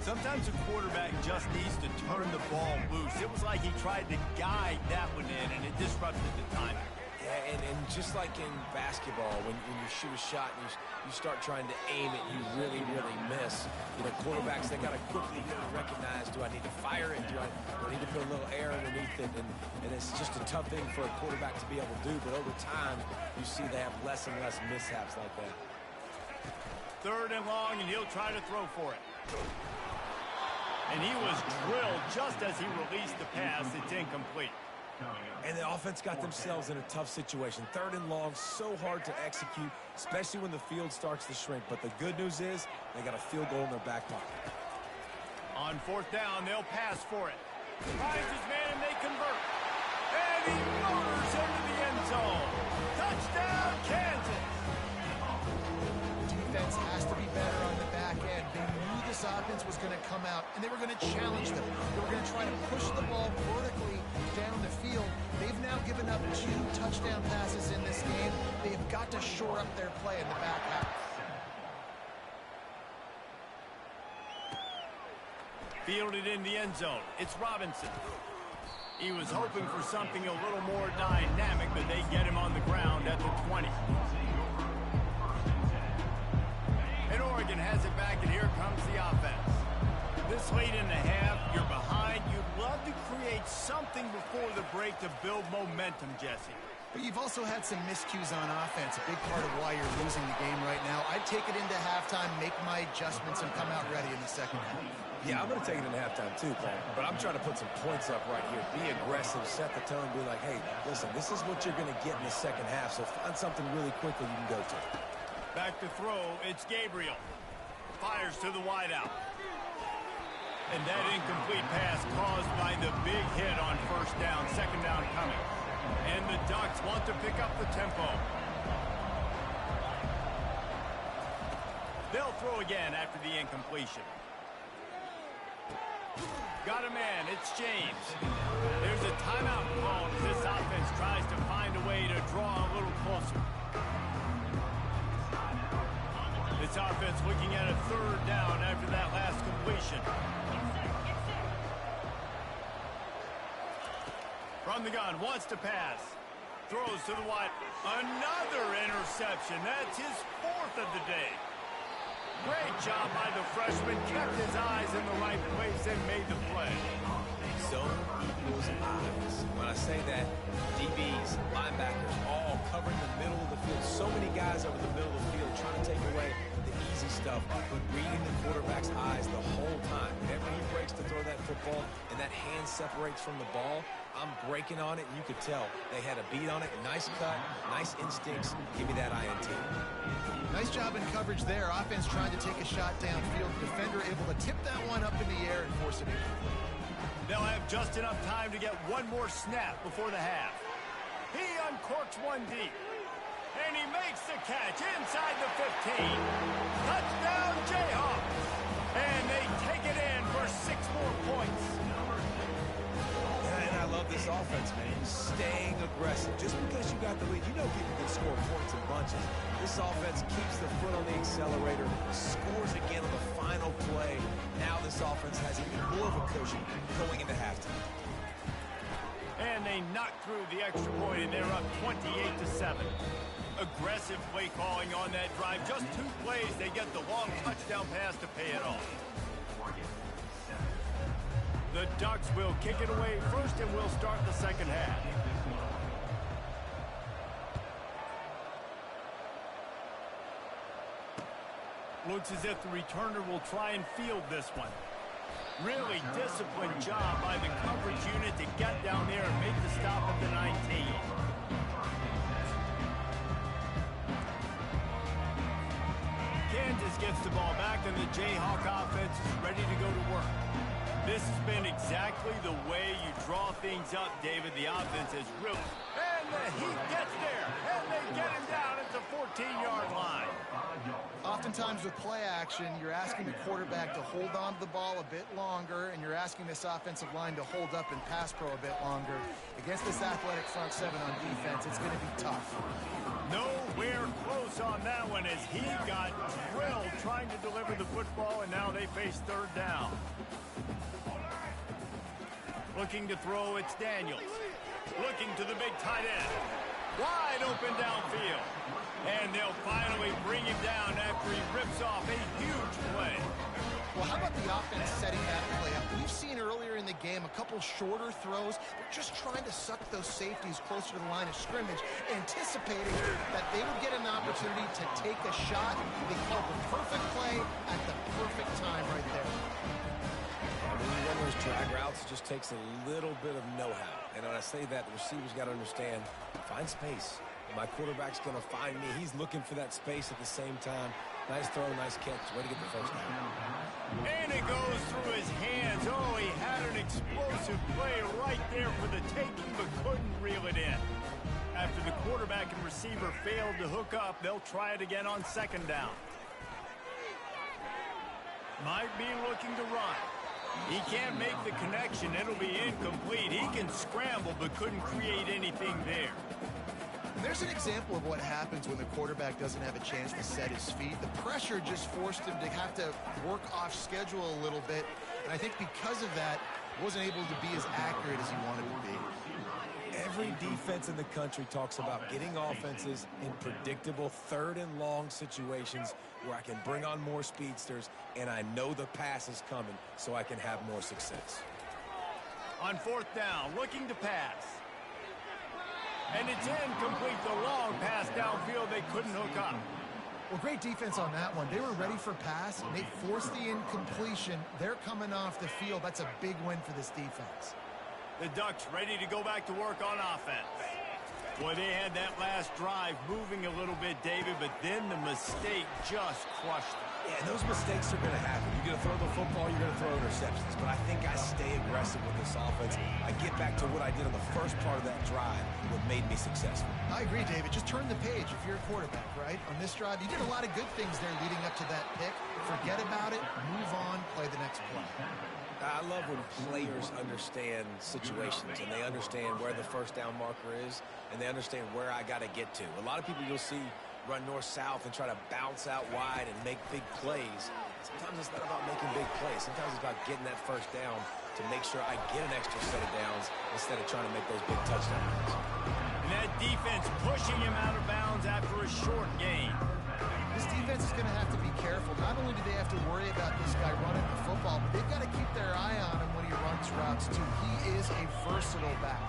[SPEAKER 1] Sometimes a quarterback just needs to turn the ball loose. It was like he tried to guide that one in, and it disrupted the timing.
[SPEAKER 2] Yeah, and just like in basketball, when you shoot a shot and you start trying to aim it, you really, really miss. You know, quarterbacks, they got to quickly recognize, do I need to fire it? Do I need to put a little air underneath it? And it's just a tough thing for a quarterback to be able to do. But over time, you see they have less and less mishaps like that.
[SPEAKER 1] 3rd and long, and he'll try to throw for it. And he was drilled just as he released the pass. It's incomplete.
[SPEAKER 2] And the offense got themselves in a tough situation. 3rd and long, so hard to execute, especially when the field starts to shrink. But the good news is they got a field goal in their back pocket.
[SPEAKER 1] On 4th down, they'll pass for it. Finds his man, and they convert. And he motors into the end zone. Touchdown, Kansas!
[SPEAKER 3] Defense has to be better on the back end. They knew this offense was going to come out, and they were going to challenge them. They were going to try to push the ball vertically down the field. They've now given up 2 touchdown passes in this game. They have got to shore up their play in the back half.
[SPEAKER 1] Fielded in the end zone. It's Robinson. He was hoping for something a little more dynamic, but they get him on the ground at the 20. And Oregon has it back, and here comes the offense. This late in the half, you're behind. You'd love to create something before the break to build momentum, Jesse.
[SPEAKER 3] But you've also had some miscues on offense, a big part of why you're losing the game right now. I'd take it into halftime, make my adjustments, and come out ready in the second half.
[SPEAKER 2] Yeah, I'm going to take it into halftime too, Paul. But I'm trying to put some points up right here. Be aggressive, set the tone, be like, hey, listen, this is what you're going to get in the second half, so find something really quickly you can go to.
[SPEAKER 1] Back to throw, it's Gabriel. Fires to the wideout. And that incomplete pass caused by the big hit on first down, second down coming. And the Ducks want to pick up the tempo. They'll throw again after the incompletion. Got a man, it's James. There's a timeout called as this offense tries to find a way to draw a little closer. This offense looking at a third down after that last completion. From the gun, wants to pass. Throws to the wide. Another interception. That's his 4th of the day. Great job by the freshman. Kept his eyes in the right place and made the play.
[SPEAKER 2] Zone equals eyes. When I say that, DBs, linebackers, all covering the middle of the field. So many guys over the middle of the field trying to take away the easy stuff, but reading the quarterback's eyes the whole time. Whenever he breaks to throw that football and that hand separates from the ball, I'm breaking on it, and you could tell they had a beat on it. Nice cut, nice instincts. Give me that INT.
[SPEAKER 3] Nice job in coverage there. Offense trying to take a shot downfield. Defender able to tip that one up in the air and force it in.
[SPEAKER 1] They'll have just enough time to get one more snap before the half. He uncorks one deep. And he makes the catch inside the 15. Touchdown, Jayhawks. And they take it in for 6 more points.
[SPEAKER 2] And I love this offense, man. Staying aggressive. Just because you got the lead, you know people can score points in bunches. This offense keeps their foot on the accelerator, scores again on the final play. Now this offense has even more of a cushion going into halftime.
[SPEAKER 1] And they knock through the extra point, and they're up 28-7. Aggressive play calling on that drive. Just 2 plays, they get the long touchdown pass to pay it off. The Ducks will kick it away first, and will start the second half. Looks as if the returner will try and field this one. Really disciplined job by the coverage unit to get down there and make the stop at the 19. Kansas gets the ball back, and the Jayhawk offense is ready to go to work. This has been exactly the way you draw things up, David. The offense has really... And the Heat gets there, and they get him down at the 14-yard line.
[SPEAKER 3] Oftentimes with play action, you're asking the quarterback to hold on to the ball a bit longer, and you're asking this offensive line to hold up and pass pro a bit longer. Against this athletic front 7 on defense, it's going to be tough.
[SPEAKER 1] Nowhere close on that one as he got drilled trying to deliver the football, and now they face third down. Looking to throw, it's Daniels. Looking to the big tight end. Wide open downfield. And they'll finally bring him down after he rips off a huge play.
[SPEAKER 3] Well, how about the offense setting that play up? We've seen earlier in the game a couple shorter throws. They're just trying to suck those safeties closer to the line of scrimmage, anticipating that they would get an opportunity to take a shot. They called the perfect play at the perfect time right there.
[SPEAKER 2] When you run those drag routes, it just takes a little bit of know-how. And when I say that, the receivers got to understand, find space. My quarterback's going to find me. He's looking for that space at the same time. Nice throw, nice catch. Way to get the first down.
[SPEAKER 1] And it goes through his hands. Oh, he had an explosive play right there for the taking, but couldn't reel it in. After the quarterback and receiver failed to hook up, they'll try it again on second down. Might be looking to run. He can't make the connection. It'll be incomplete. He can scramble, but couldn't create anything there.
[SPEAKER 3] And there's an example of what happens when the quarterback doesn't have a chance to set his feet. The pressure just forced him to have to work off schedule a little bit. And I think because of that, wasn't able to be as accurate as he wanted to be.
[SPEAKER 2] Every defense in the country talks about getting offenses in predictable third and long situations where I can bring on more speedsters and I know the pass is coming so I can have more success.
[SPEAKER 1] On 4th down, looking to pass. And it's incomplete. The long pass downfield they couldn't hook up.
[SPEAKER 3] Well, great defense on that one. They were ready for pass, and they forced the incompletion. They're coming off the field. That's a big win for this defense.
[SPEAKER 1] The Ducks ready to go back to work on offense. Boy, they had that last drive moving a little bit, David, but then the mistake just crushed them.
[SPEAKER 2] Yeah, those mistakes are going to happen. You're going to throw the football, you're going to throw interceptions. But I think I stay aggressive with this offense. I get back to what I did on the first part of that drive, what made me successful.
[SPEAKER 3] I agree, David. Just turn the page if you're a quarterback, right? On this drive, you did a lot of good things there leading up to that pick. Forget about it, move on, play the next play.
[SPEAKER 2] I love when players understand situations and they understand where the first down marker is and they understand where I got to get to. A lot of people you'll see run north-south and try to bounce out wide and make big plays. Sometimes it's not about making big plays. Sometimes it's about getting that first down to make sure I get an extra set of downs instead of trying to make those big touchdown runs.
[SPEAKER 1] And that defense pushing him out of bounds after a short gain.
[SPEAKER 3] This defense is going to have to be careful. Not only do they have to worry about this guy running the football, but they've got to keep their eye on him when he runs routes, too. He is a versatile back.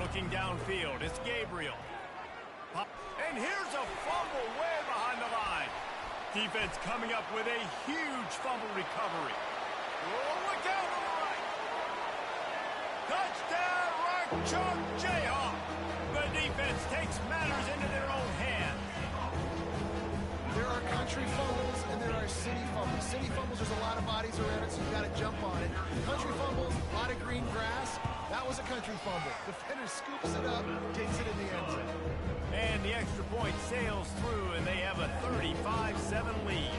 [SPEAKER 1] Looking downfield, it's Gabriel. And here's a fumble way behind the line. Defense coming up with a huge fumble recovery. Oh, look out to the right. Touchdown, right choke, Jayhawk. The defense takes matters into their own hands.
[SPEAKER 3] There are country fumbles and there are city fumbles. City fumbles, there's a lot of bodies around it, so you've got to jump on it. Country fumbles, a lot of green grass. That was a country fumble. Defender scoops it up, takes it in the end zone.
[SPEAKER 1] And the extra point sails through, and they have a 35-7 lead.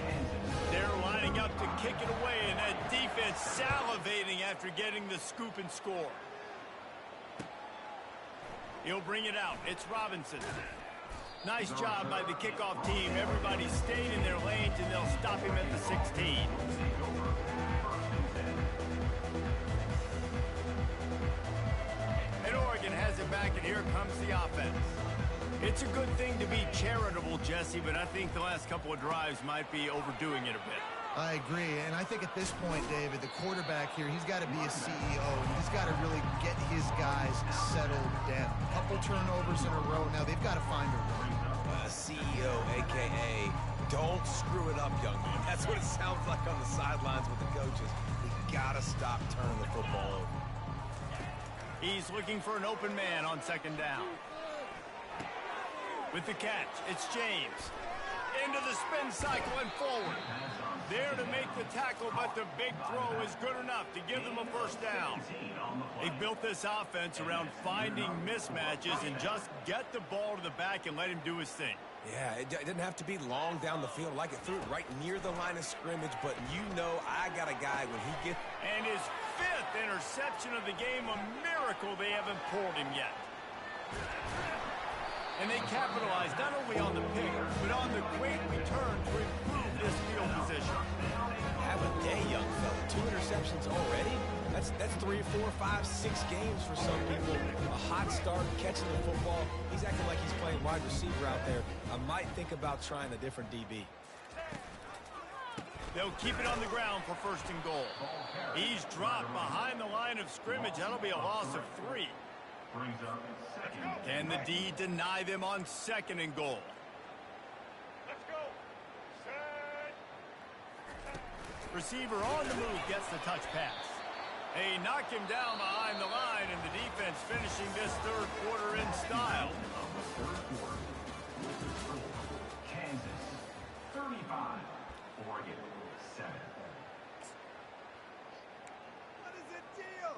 [SPEAKER 1] They're lining up to kick it away, and that defense salivating after getting the scoop and score. He'll bring it out. It's Robinson. Nice job by the kickoff team. Everybody stayed in their lanes, and they'll stop him at the 16. And Oregon has it back, and here comes the offense. It's a good thing to be charitable, Jesse, but I think the last couple of drives might be overdoing it a bit.
[SPEAKER 3] I agree, and I think at this point, David, the quarterback here, he's got to be a CEO. He's got to really get his guys settled down. A couple turnovers in a row. Now they've got to find a way.
[SPEAKER 2] CEO, a.k.a. don't screw it up, young man. That's what it sounds like on the sidelines with the coaches. We got to stop turning the football over.
[SPEAKER 1] He's looking for an open man on 2nd down. With the catch, it's James. Into the spin cycle and forward. There to make the tackle, but the big throw is good enough to give them a first down. They built this offense around finding mismatches and just get the ball to the back and let him do his thing.
[SPEAKER 2] Yeah, it didn't have to be long down the field. Like it threw it right near the line of scrimmage, but you know I got a guy when he gets...
[SPEAKER 1] And his 5th interception of the game, a miracle they haven't pulled him yet. And they capitalized not only on the pick, but on the great return to improve this field position.
[SPEAKER 2] Have a day, young fella. 2 interceptions already? That's 3, 4, 5, 6 games for some people. A hot start, catching the football. He's acting like he's playing wide receiver out there. I might think about trying a different DB.
[SPEAKER 1] They'll keep it on the ground for 1st and goal. He's dropped behind the line of scrimmage. That'll be a loss of 3.
[SPEAKER 6] Brings up 2nd.
[SPEAKER 1] Can the D deny them on 2nd and goal?
[SPEAKER 5] Let's go. Set.
[SPEAKER 1] Receiver on the move gets the touch pass. They knock him down behind the line, and the defense finishing this 3rd quarter in style.
[SPEAKER 6] Kansas 35, Oregon 7.
[SPEAKER 5] What is the deal?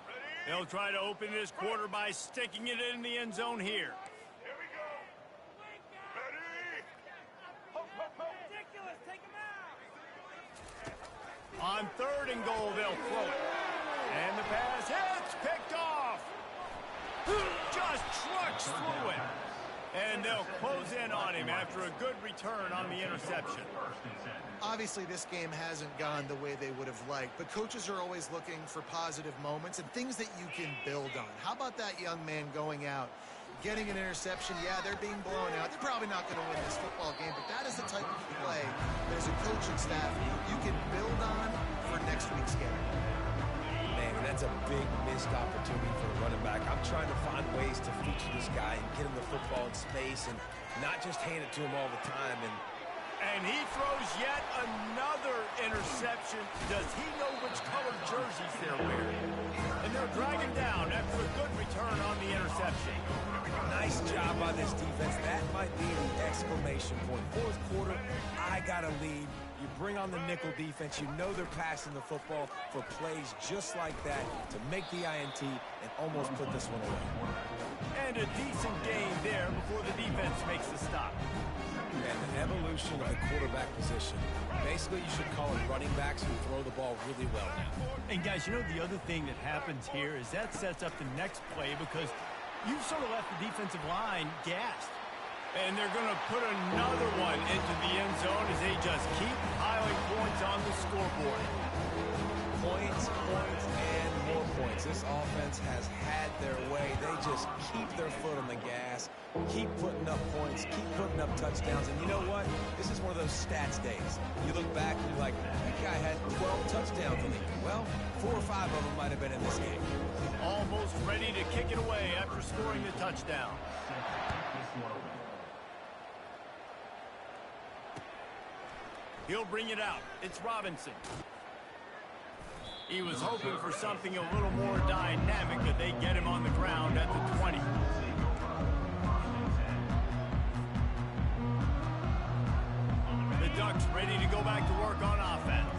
[SPEAKER 5] Ready?
[SPEAKER 1] They'll try to open this quarter by sticking it in the end zone here.
[SPEAKER 5] Here we go. Ready? Ho, ho, ho. Ridiculous. Take him out.
[SPEAKER 1] On 3rd and goal, they'll throw it. And the pass hits, picked off. Just trucks through it. And they'll close in on him after a good return on the interception.
[SPEAKER 3] Obviously, this game hasn't gone the way they would have liked, but coaches are always looking for positive moments and things that you can build on. How about that young man going out, getting an interception? Yeah, they're being blown out. They're probably not going to win this football game, but that is the type of play that as a coaching staff you can build on for next week's game.
[SPEAKER 2] Man, that's a big missed opportunity for a running back. I'm trying to find ways to feature this guy and get him the football in space and not just hand it to him all the time.
[SPEAKER 1] And he throws yet another interception. Does he know which colored jerseys they're wearing? And they'll drag him down after a good return on the interception.
[SPEAKER 2] Nice job by this defense. That might be the exclamation point. 4th quarter, I got a lead. You bring on the nickel defense. You know they're passing the football for plays just like that to make the INT and almost put this one away.
[SPEAKER 1] And a decent game there before the defense makes the stop.
[SPEAKER 2] And the evolution of the quarterback position. Basically, you should call it running backs who throw the ball really well now.
[SPEAKER 1] And guys, you know the other thing that happens here is that sets up the next play because you've sort of left the defensive line gassed. And they're going to put another one into the end zone as they just keep piling points on the scoreboard.
[SPEAKER 2] Points, and more points. This offense has had their way. They just keep their foot on the gas, keep putting up points, keep putting up touchdowns. And you know what? This is one of those stats days. You look back and you're like, that guy had 12 touchdowns in the year. Well, 4 or 5 of them might have been in this game.
[SPEAKER 1] Almost ready to kick it away after scoring the touchdown. He'll bring it out. It's Robinson. He was hoping for something a little more dynamic, but they get him on the ground at the 20. The Ducks ready to go back to work on offense.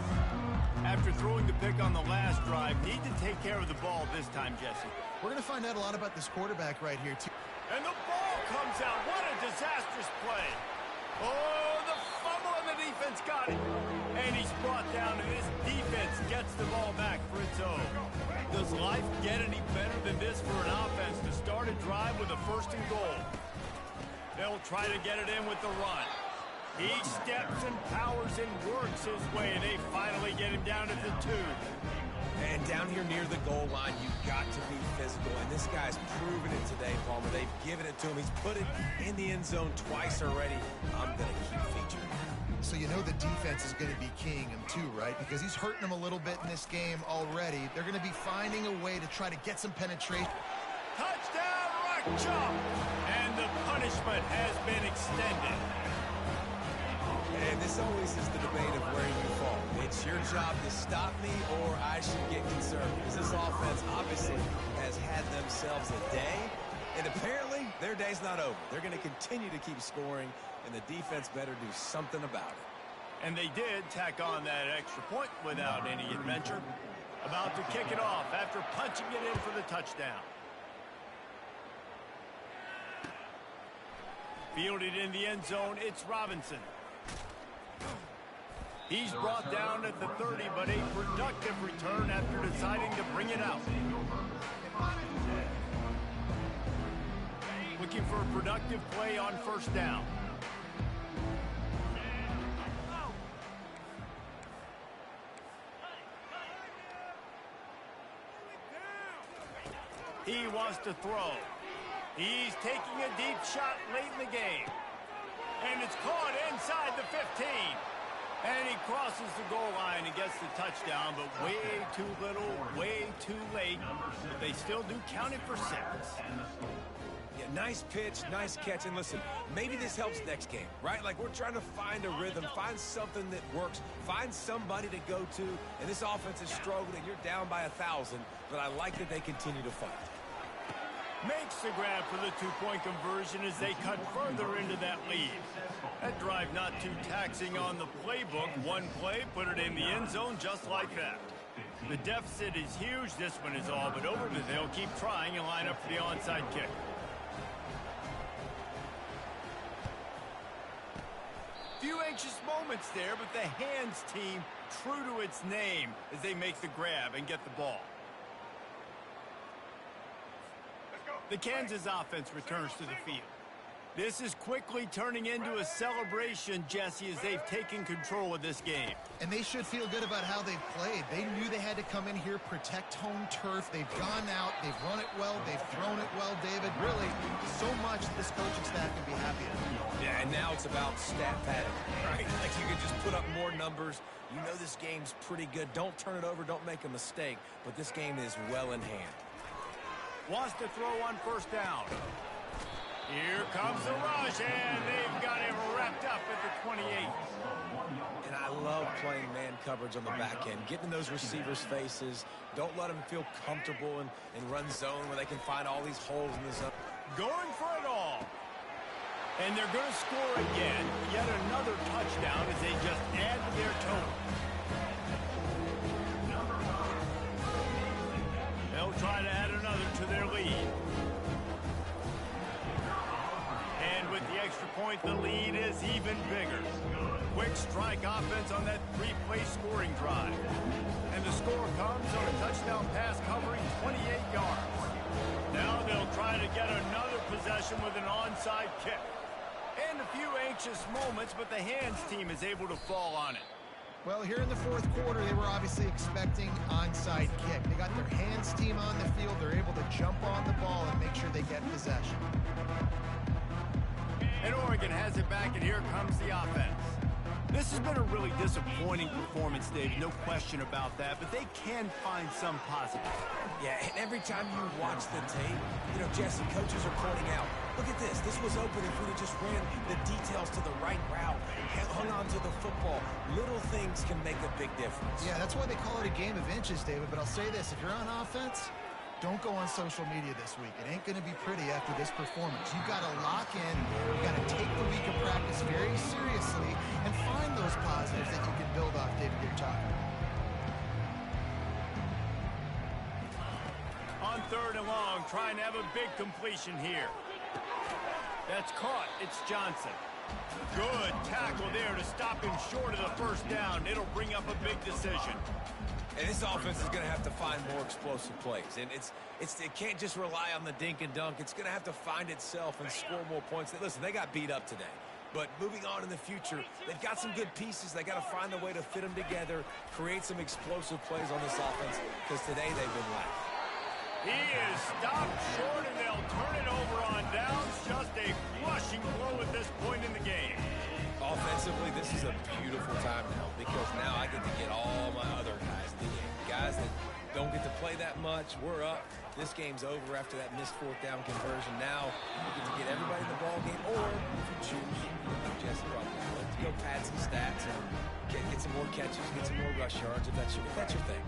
[SPEAKER 1] After throwing the pick on the last drive, need to take care of the ball this time, Jesse.
[SPEAKER 3] We're going to find out a lot about this quarterback right here, too.
[SPEAKER 1] And the ball comes out. What a disastrous play. Oh, the fumble and the defense got it. And he's brought down, and this defense gets the ball back for its own. Does life get any better than this for an offense to start a drive with a 1st and goal? They'll try to get it in with the run. He steps and powers and works his way, and they finally get him down to the 2.
[SPEAKER 2] And down here near the goal line, you've got to be physical. And this guy's proven it today, Palmer. They've given it to him. He's put it in the end zone twice already. I'm going to keep featuring him.
[SPEAKER 3] So you know the defense is going to be keying him too, right? Because he's hurting them a little bit in this game already. They're going to be finding a way to try to get some penetration.
[SPEAKER 1] Touchdown, Rock Chop! And the punishment has been extended.
[SPEAKER 2] And this always is the debate of where you fall. It's your job to stop me or I should get concerned. Because this offense obviously has had themselves a day. And apparently their day's not over. They're going to continue to keep scoring. And the defense better do something about it.
[SPEAKER 1] And they did tack on that extra point without any adventure. About to kick it off after punching it in for the touchdown. Fielded in the end zone, it's Robinson. He's brought down at the 30, but a productive return after deciding to bring it out. Looking for a productive play on 1st down. He wants to throw. He's taking a deep shot late in the game. And it's caught inside the 15. And he crosses the goal line and gets the touchdown, but way too little, way too late. But they still do count it for 6.
[SPEAKER 2] Yeah, nice pitch, nice catch. And listen, maybe this helps next game, right? Like we're trying to find a rhythm, find something that works, find somebody to go to. And this offense is struggling. You're down by 1,000, but I like that they continue to fight.
[SPEAKER 1] Makes the grab for the 2-point conversion as they cut further into that lead. That drive not too taxing on the playbook. One play, put it in the end zone just like that. The deficit is huge. This one is all but over, but they'll keep trying and line up for the onside kick. Few anxious moments there, but the hands team true to its name as they make the grab and get the ball. The Kansas offense returns to the field. This is quickly turning into a celebration, Jesse, as they've taken control of this game.
[SPEAKER 3] And they should feel good about how they've played. They knew they had to come in here, protect home turf. They've gone out, they've run it well, they've thrown it well, David. Really, so much this coaching staff can be happy with.
[SPEAKER 2] Yeah, and now it's about stat padding, right? Like you can just put up more numbers. You know this game's pretty good. Don't turn it over, don't make a mistake. But this game is well in hand.
[SPEAKER 1] Wants to throw on first down. Here comes the rush, and they've got him wrapped up at the 28.
[SPEAKER 2] And I love playing man coverage on the back end, getting in those receivers' faces. Don't let them feel comfortable and run zone where they can find all these holes in the zone.
[SPEAKER 1] Going for it all. And they're going to score again. Yet another touchdown as they just add to their total. They'll try to add another to their lead. And with the extra point, the lead is even bigger. Quick strike offense on that three-play scoring drive. And the score comes on a touchdown pass covering 28 yards. Now they'll try to get another possession with an onside kick. And a few anxious moments, but the hands team is able to fall on it.
[SPEAKER 3] Well, here in the fourth quarter, they were obviously expecting onside kick. They got their hands team on the field. They're able to jump on the ball and make sure they get possession.
[SPEAKER 1] And Oregon has it back, and here comes the offense. This has been a really disappointing performance, Dave, no question about that, but they can find some positive.
[SPEAKER 2] Yeah, and every time you watch the tape, you know, Jesse, coaches are pointing out, look at this. This was open if we'd have just ran the details to the right route, hung on to the football. Little things can make a big difference.
[SPEAKER 3] Yeah, that's why they call it a game of inches, David, but I'll say this. If you're on offense, don't go on social media this week. It ain't going to be pretty after this performance. You've got to lock in. You've got to take the week of practice very seriously and find those positives that you can build off, David, you're talking about.
[SPEAKER 1] On third and long, trying to have a big completion here. That's caught. It's Johnson. Good tackle there to stop him short of the first down. It'll bring up a big decision.
[SPEAKER 2] And this offense is going to have to find more explosive plays. And it can't just rely on the dink and dunk. It's going to have to find itself and score more points. Listen, they got beat up today. But moving on in the future, they've got some good pieces. They got to find a way to fit them together, create some explosive plays on this offense, because today they've been lacking.
[SPEAKER 1] He is stopped short, and they'll turn it over on downs. Just a crushing blow at this point in the game.
[SPEAKER 2] Offensively, this is a beautiful time now, because now I get to get all my other guys in the game. Guys that don't get to play that much, we're up. This game's over after that missed fourth down conversion. Now you get to get everybody in the ball game, or if you choose, Jesse, let's go pad some stats and get some more catches, get some more rush yards if that's your thing.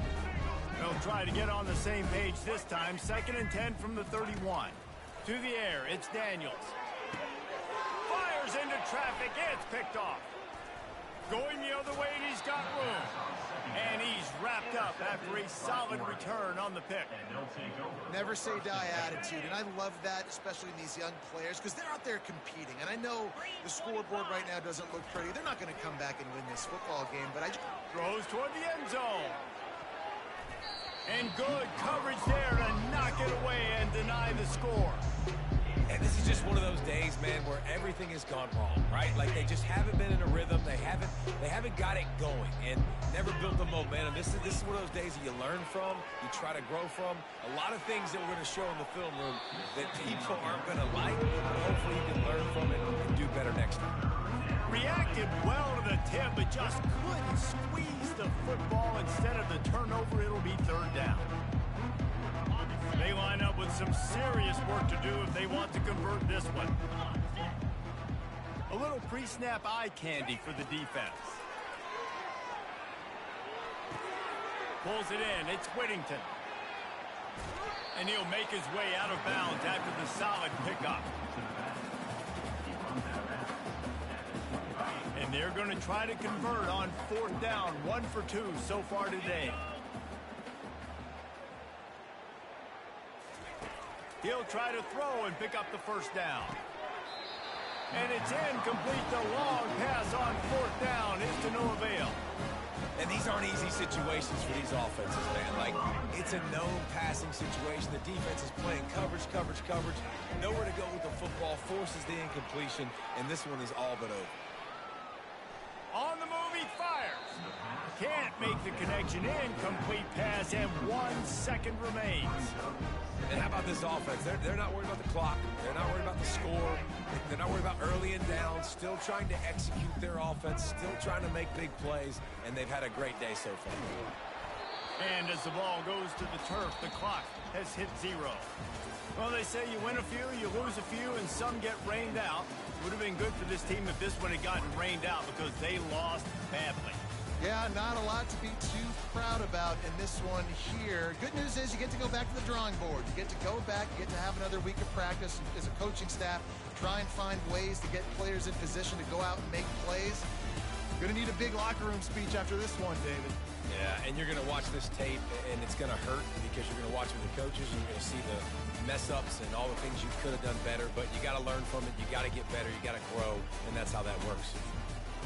[SPEAKER 1] They'll try to get on the same page this time. 2nd and 10 from the 31. To the air, it's Daniels. Fires into traffic, it's picked off. Going the other way, and he's got room. And he's wrapped up after a solid return on the pick.
[SPEAKER 3] Never say die attitude, and I love that, especially in these young players, because they're out there competing. And I know the scoreboard right now doesn't look pretty. They're not going to come back and win this football game, but I just...
[SPEAKER 1] Throws toward the end zone. And good coverage there to knock it away and deny the score.
[SPEAKER 2] And this is just one of those days, man, where everything has gone wrong, right? Like they just haven't been in a rhythm. They haven't got it going and never built the momentum. This is one of those days that you learn from, you try to grow from. A lot of things that we're going to show in the film room that people aren't going to like. Hopefully you can learn from it and do better next time.
[SPEAKER 1] Reacted well to the tip, but just couldn't squeeze the football. Instead of the turnover, it'll be third down. They line up with some serious work to do if they want to convert this one. A little pre-snap eye candy for the defense. Pulls it in. It's Whittington. And he'll make his way out of bounds after the solid pickup. And they're going to try to convert on fourth down. 1 for 2 so far today. He'll try to throw and pick up the first down. And it's incomplete. The long pass on fourth down is to no avail.
[SPEAKER 2] And these aren't easy situations for these offenses, man. Like, it's a known passing situation. The defense is playing coverage. Nowhere to go with the football, forces the incompletion, and this one is all but over.
[SPEAKER 1] On the move, he fires. Can't make the connection. Incomplete pass, and 1 second remains.
[SPEAKER 2] And how about this offense? They're not worried about the clock. They're not worried about the score. They're not worried about early and down. Still trying to execute their offense. Still trying to make big plays. And they've had a great day so far.
[SPEAKER 1] And as the ball goes to the turf, the clock has hit 0. Well, they say you win a few, you lose a few, and some get rained out. Would have been good for this team if this one had gotten rained out because they lost badly.
[SPEAKER 3] Yeah, not a lot to be too proud about in this one here. Good news is you get to go back to the drawing board. You get to go back, you get to have another week of practice as a coaching staff, try and find ways to get players in position to go out and make plays. Going to need a big locker room speech after this one, David.
[SPEAKER 2] Yeah, and you're going to watch this tape, and it's going to hurt because you're going to watch with the coaches, and you're going to see the mess-ups and all the things you could have done better, but you got to learn from it. You got to get better. You got to grow, and that's how that works.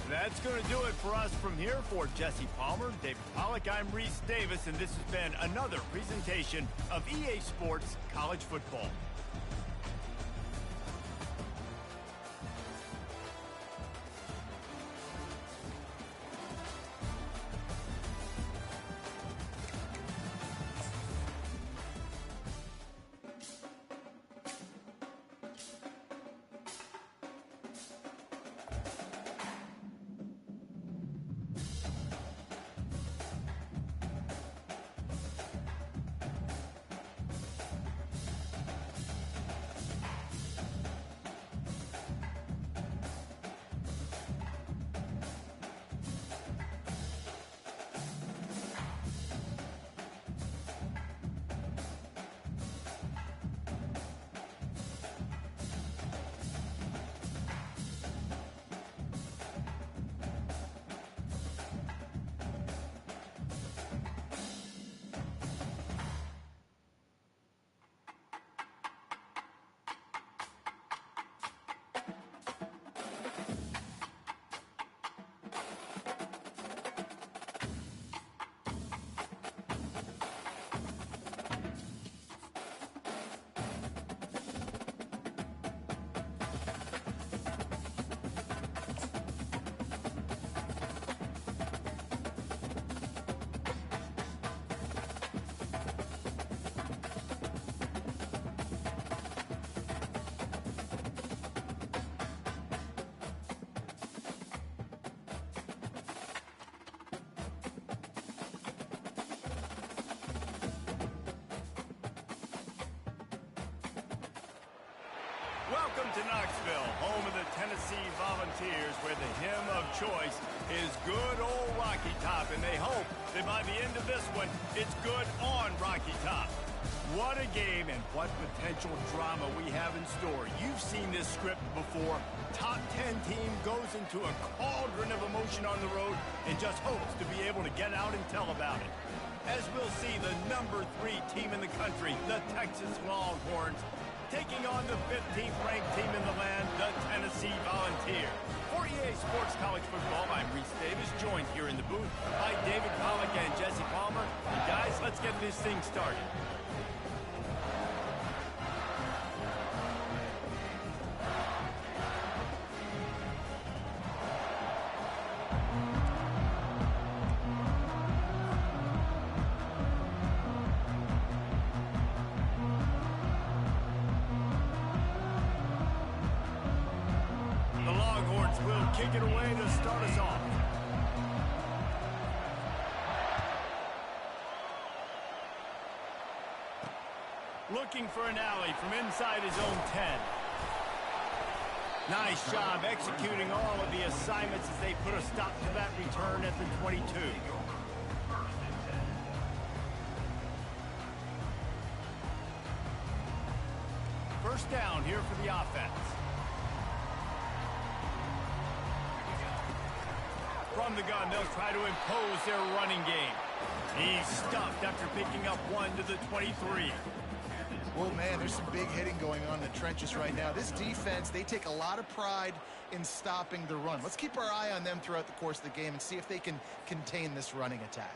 [SPEAKER 1] That's going to do it for us from here. For Jesse Palmer, David Pollack, I'm Reese Davis, and this has been another presentation of EA Sports College Football. Welcome to Knoxville, home of the Tennessee Volunteers, where the hymn of choice is good old Rocky Top, and they hope that by the end of this one, it's good on Rocky Top. What a game and what potential drama we have in store. You've seen this script before. Top 10 team goes into a cauldron of emotion on the road and just hopes to be able to get out and tell about it. As we'll see, the number 3 team in the country, the Texas Longhorns, taking on the 15th ranked team in the land, the Tennessee Volunteers. For EA Sports College Football, I'm Reese Davis, joined here in the booth by David Pollack and Jesse Palmer. And guys, let's get this thing started. Will kick it away to start us off. Looking for an alley from inside his own 10. Nice job executing all of the assignments as they put a stop to that return at the 22. First down here for the offense. From the gun, they'll try to impose their running game. He's stuffed after picking up 1 to the 23.
[SPEAKER 3] Well, man, there's some big hitting going on in the trenches right now. This defense, they take a lot of pride in stopping the run. Let's keep our eye on them throughout the course of the game and see if they can contain this running attack.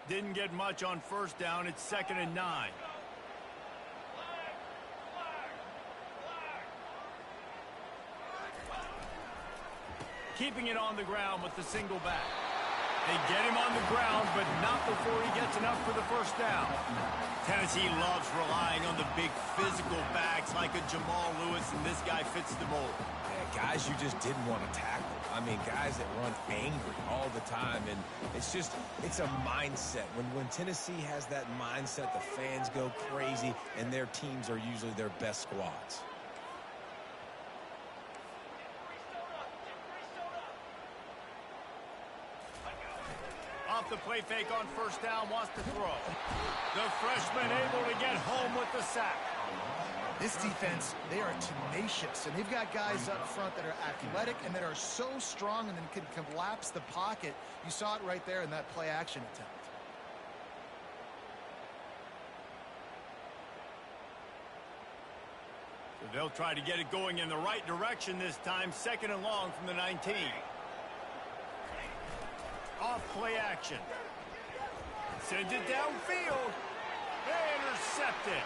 [SPEAKER 1] Didn't get much on first down. It's 2nd and 9. Keeping it on the ground with the single back. They get him on the ground, but not before he gets enough for the first down. Tennessee loves relying on the big physical backs like a Jamal Lewis, and this guy fits the mold.
[SPEAKER 2] Yeah, guys you just didn't want to tackle. I mean, guys that run angry all the time, and it's a mindset. When Tennessee has that mindset, the fans go crazy, and their teams are usually their best squads.
[SPEAKER 1] Off the play fake on first down, wants to throw. The freshman able to get home with the sack.
[SPEAKER 3] This defense, they are tenacious, and they've got guys up front that are athletic and that are so strong and then can collapse the pocket. You saw it right there in that play action attempt.
[SPEAKER 1] So they'll try to get it going in the right direction this time. 2nd and long from the 19. Off play action. Sends it downfield. Intercepted.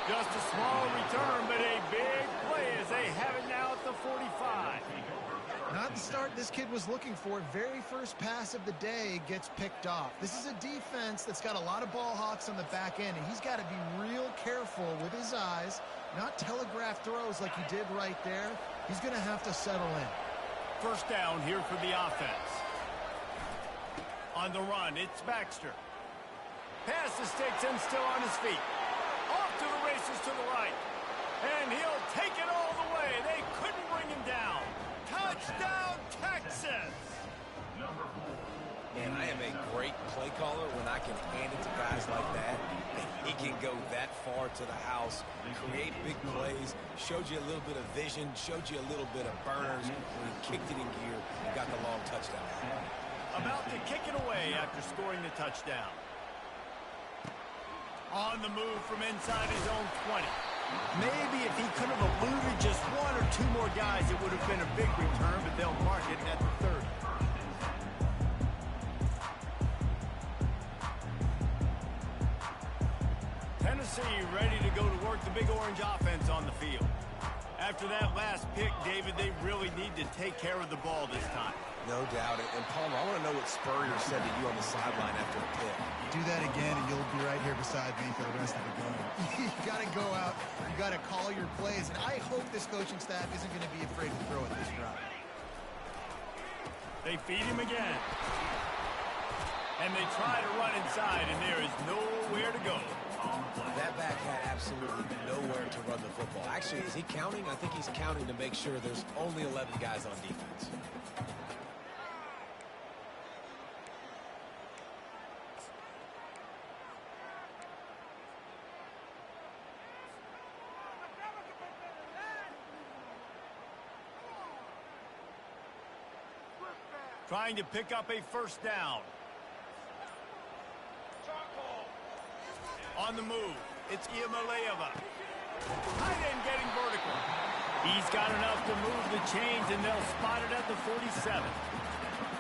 [SPEAKER 1] Just a small return, but a big play as they have it now at the 45.
[SPEAKER 3] Not the start this kid was looking for. Very first pass of the day gets picked off. This is a defense that's got a lot of ball hawks on the back end, and he's got to be real careful with his eyes, not telegraph throws like he did right there. He's going to have to settle in.
[SPEAKER 1] First down here for the offense. On the run, it's Baxter. Pass the sticks and still on his feet. Off to the races to the right. And he'll take it all the way. They couldn't bring him down. Touchdown, Texas!
[SPEAKER 2] And I am a great play caller when I can hand it to guys like that. And he can go that far to the house, create big plays, showed you a little bit of vision, showed you a little bit of burners. When he kicked it in gear and got the long touchdown.
[SPEAKER 1] About to kick it away after scoring the touchdown. On the move from inside his own 20. Maybe if he could have eluded just one or two more guys, it would have been a big return, but they'll mark it at the 30. Tennessee ready to go to work the Big Orange offense on the field. After that last pick, David, they really need to take care of the ball this time.
[SPEAKER 2] No doubt. And Palmer, I want to know what Spurrier said to you on the sideline after the pick.
[SPEAKER 3] Do that again, and you'll be right here beside me for the rest of the game. You got to go out. You got to call your plays, and I hope this coaching staff isn't going to be afraid to throw it this route.
[SPEAKER 1] They feed him again. And they try to run inside, and there is nowhere to go.
[SPEAKER 2] That back had absolutely nowhere to run the football. Actually, is he counting? I think he's counting to make sure there's only 11 guys on defense.
[SPEAKER 1] Trying to pick up a first down. On the move, it's Iamaleava. Tight end getting vertical. He's got enough to move the chains, and they'll spot it at the 47.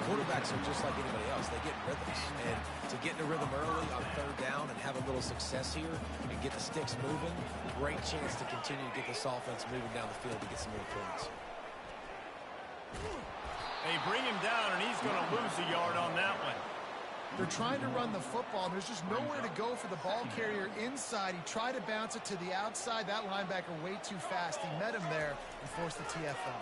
[SPEAKER 2] Quarterbacks are just like anybody else. They get rhythms. And to get in a rhythm early on third down and have a little success here and get the sticks moving, great chance to continue to get this offense moving down the field to get some more points.
[SPEAKER 1] They bring him down, and he's going to lose a yard on that one.
[SPEAKER 3] They're trying to run the football, and there's just nowhere to go for the ball carrier inside. He tried to bounce it to the outside. That linebacker way too fast. He met him there and forced the TFL.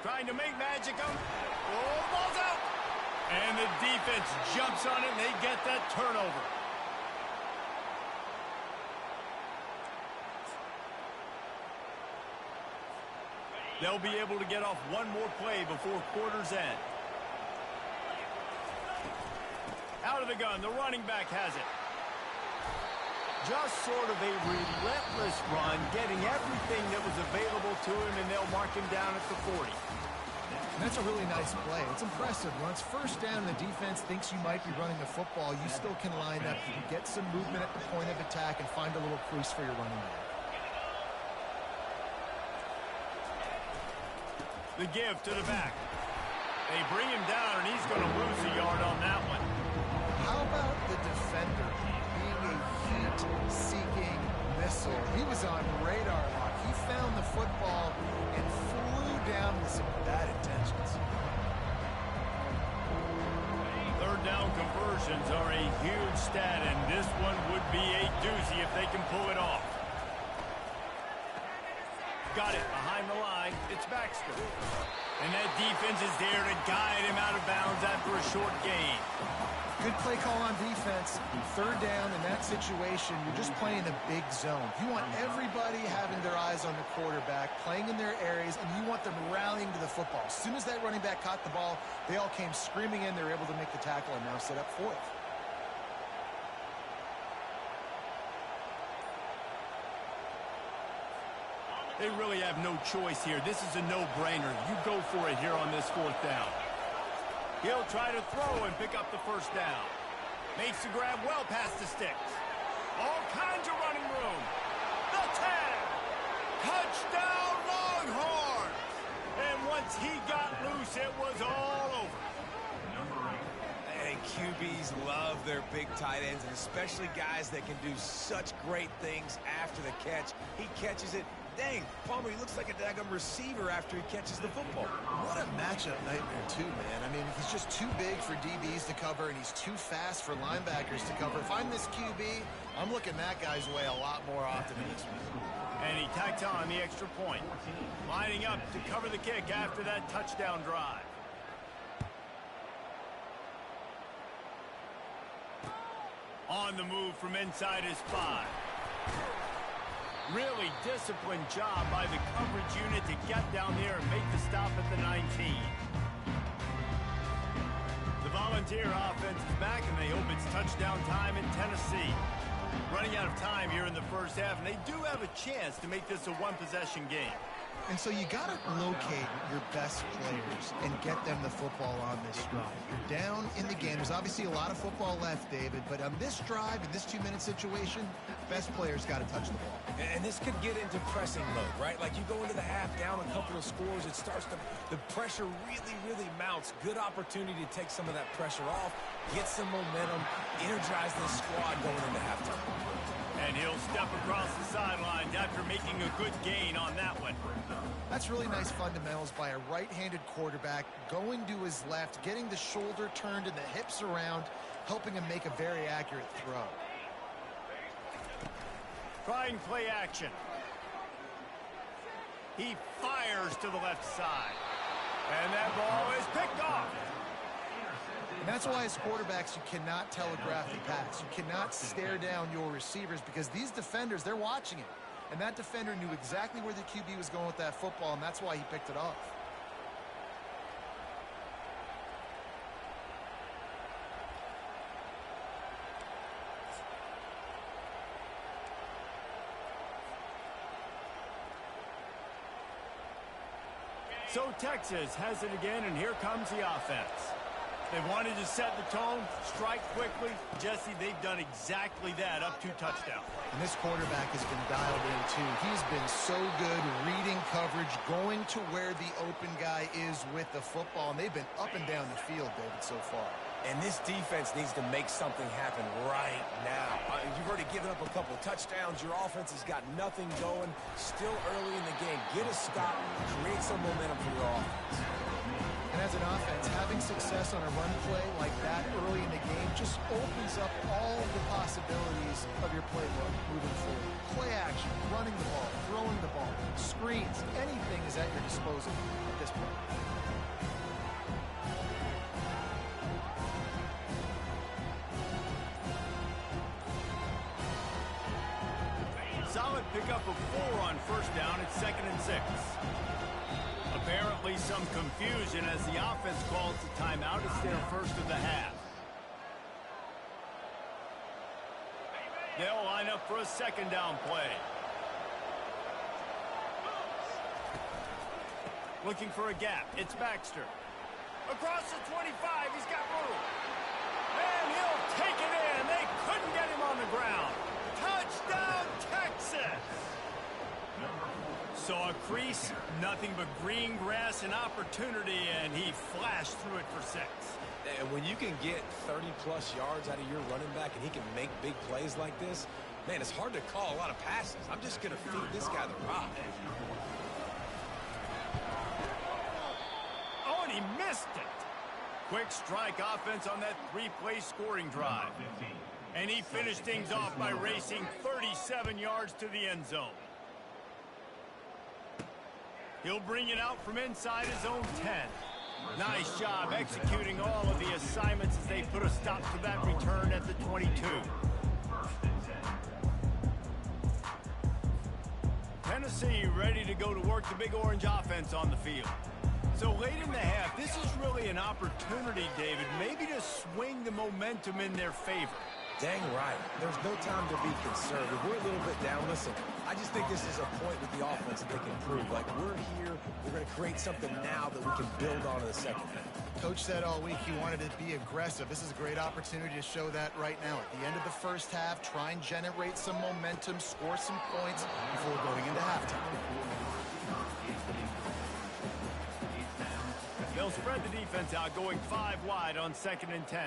[SPEAKER 1] Trying to make magic of him. Oh, ball's out. And the defense jumps on it, and they get that turnover. They'll be able to get off one more play before quarter's end. Out of the gun, the running back has it. Just sort of a relentless run, getting everything that was available to him, and they'll mark him down at the 40.
[SPEAKER 3] And that's a really nice play. It's impressive. When it's first down and the defense thinks you might be running the football, you still can line up. You can get some movement at the point of attack and find a little crease for your running back.
[SPEAKER 1] The give to the back. They bring him down, and he's going to lose a yard on that one.
[SPEAKER 3] How about the defender being a heat-seeking missile? He was on radar lock. He found the football and flew down with some bad intentions.
[SPEAKER 1] Third down conversions are a huge stat, and this one would be a doozy if they can pull it off. Got it behind the line. It's Baxter. And that defense is there to guide him out of bounds after a short gain.
[SPEAKER 3] Good play call on defense. Third down in that situation, you're just playing a big zone. You want everybody having their eyes on the quarterback, playing in their areas, and you want them rallying to the football. As soon as that running back caught the ball, they all came screaming in. They were able to make the tackle and now set up fourth.
[SPEAKER 1] They really have no choice here. This is a no-brainer. You go for it here on this fourth down. He'll try to throw and pick up the first down. Makes the grab well past the sticks. All kinds of running room. The 10. Touchdown, Longhorns. And once he got loose, it was all over.
[SPEAKER 2] And QBs love their big tight ends, and especially guys that can do such great things after the catch. He catches it. Dang, Palmer, he looks like a daggum receiver after he catches the football.
[SPEAKER 3] What a matchup nightmare, too, man. I mean, he's just too big for DBs to cover, and he's too fast for linebackers to cover. If I'm this QB, I'm looking that guy's way a lot more often than this one.
[SPEAKER 1] And he tacked on the extra point. Lining up to cover the kick after that touchdown drive. On the move from inside his 5. Really disciplined job by the coverage unit to get down there and make the stop at the 19. The Volunteer offense is back, and they hope it's touchdown time in Tennessee. Running out of time here in the first half, and they do have a chance to make this a one-possession game.
[SPEAKER 3] And so you got to locate your best players and get them the football on this drive. You're down in the game. There's obviously a lot of football left, David, but on this drive, in this 2-minute situation, best players got to touch the ball.
[SPEAKER 2] And this could get into pressing mode, right? Like you go into the half down a couple of scores, it starts to, the pressure really mounts. Good opportunity to take some of that pressure off, get some momentum, energize this squad going into halftime.
[SPEAKER 1] And he'll step across the sidelines after making a good gain on that one.
[SPEAKER 3] That's really nice fundamentals by a right-handed quarterback, going to his left, getting the shoulder turned and the hips around, helping him make a very accurate throw.
[SPEAKER 1] Trying play action. He fires to the left side. And that ball is picked off.
[SPEAKER 3] And that's why as quarterbacks, you cannot telegraph the pass. You cannot stare down your receivers because these defenders, they're watching it. And that defender knew exactly where the QB was going with that football, and that's why he picked it off.
[SPEAKER 1] So Texas has it again, and here comes the offense. They wanted to set the tone, strike quickly. Jesse, they've done exactly that, up 2 touchdowns.
[SPEAKER 3] And this quarterback has been dialed in, too. He's been so good reading coverage, going to where the open guy is with the football. And they've been up and down the field, David, so far.
[SPEAKER 2] And this defense needs to make something happen right now. You've already given up a couple touchdowns. Your offense has got nothing going. Still early in the game. Get a stop. Create some momentum for your offense.
[SPEAKER 3] And as an offense, having success on a run play like that early in the game just opens up all the possibilities of your playbook moving forward. Play action, running the ball, throwing the ball, screens, anything is at your disposal at this point.
[SPEAKER 1] Solid pickup of 4 on first down at 2nd and 6. Apparently some confusion as the offense calls the timeout. It's their first of the half. They'll line up for a 2nd down play. Looking for a gap. It's Baxter. Across the 25, he's got room. And he'll take it in. They couldn't get him on the ground. Touchdown, Texas! So a crease, nothing but green grass and opportunity, and he flashed through it for 6.
[SPEAKER 2] And when you can get 30-plus yards out of your running back and he can make big plays like this, man, it's hard to call a lot of passes. I'm just going to feed this guy the rock.
[SPEAKER 1] Oh, and he missed it. Quick strike offense on that 3-play scoring drive. And he finished things off by racing 37 yards to the end zone. He'll bring it out from inside his own 10. Nice job executing all of the assignments as they put a stop to that return at the 22. Tennessee ready to go to work the Big Orange offense on the field. So late in the half, this is really an opportunity, David, maybe to swing the momentum in their favor.
[SPEAKER 2] Dang right. There's no time to be conservative. We're a little bit down. Listen, I just think this is a point with the offense that they can prove. Like, we're here. We're going to create something now that we can build on in the second half.
[SPEAKER 3] Coach said all week he wanted to be aggressive. This is a great opportunity to show that right now. At the end of the first half, try and generate some momentum, score some points before going into halftime.
[SPEAKER 1] They'll spread the defense out, going 5 wide on 2nd and 10.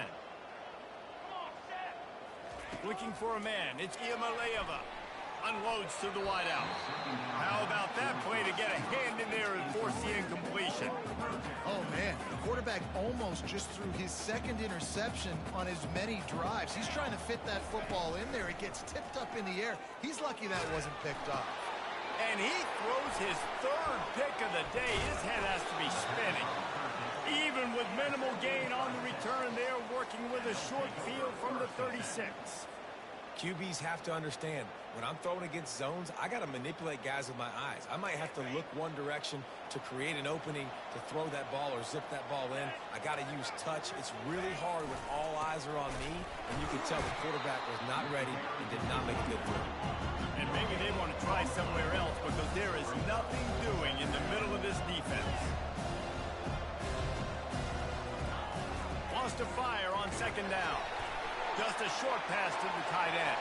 [SPEAKER 1] Looking for a man. It's Iamaleava. Unloads to the wideout. How about that play to get a hand in there and force the incompletion?
[SPEAKER 3] Oh, man. The quarterback almost just threw his 2nd interception on as many drives. He's trying to fit that football in there. It gets tipped up in the air. He's lucky that wasn't picked up.
[SPEAKER 1] And he throws his 3rd pick of the day. His head has to be spinning. Even with minimal gain on the return, they're working with a short field from the 36.
[SPEAKER 2] QBs have to understand, when I'm throwing against zones, I got to manipulate guys with my eyes. I might have to look one direction to create an opening to throw that ball or zip that ball in. I got to use touch. It's really hard when all eyes are on me, and you can tell the quarterback was not ready and did not make a good throw.
[SPEAKER 1] And maybe they want to try somewhere else because there is nothing doing in the middle of this defense. Lost to fire on 2nd down. Just a short pass to the tight end.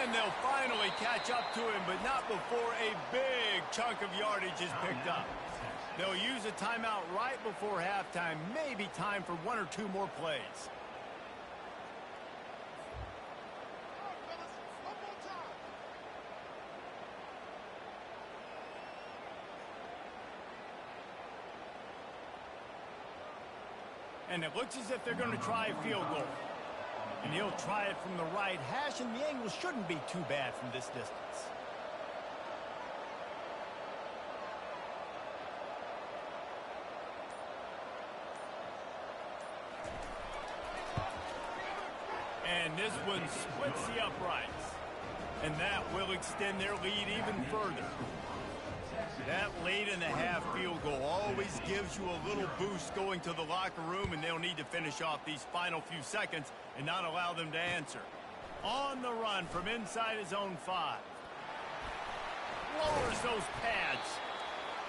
[SPEAKER 1] And they'll finally catch up to him, but not before a big chunk of yardage is picked up. They'll use a timeout right before halftime. Maybe time for 1 or 2 more plays. And it looks as if they're going to try a field goal. And he'll try it from the right hash, and the angle shouldn't be too bad from this distance. And this one splits the uprights. And that will extend their lead even further. That late in the half field goal always gives you a little boost going to the locker room, and they'll need to finish off these final few seconds and not allow them to answer. On the run from inside his own 5. Lowers those pads.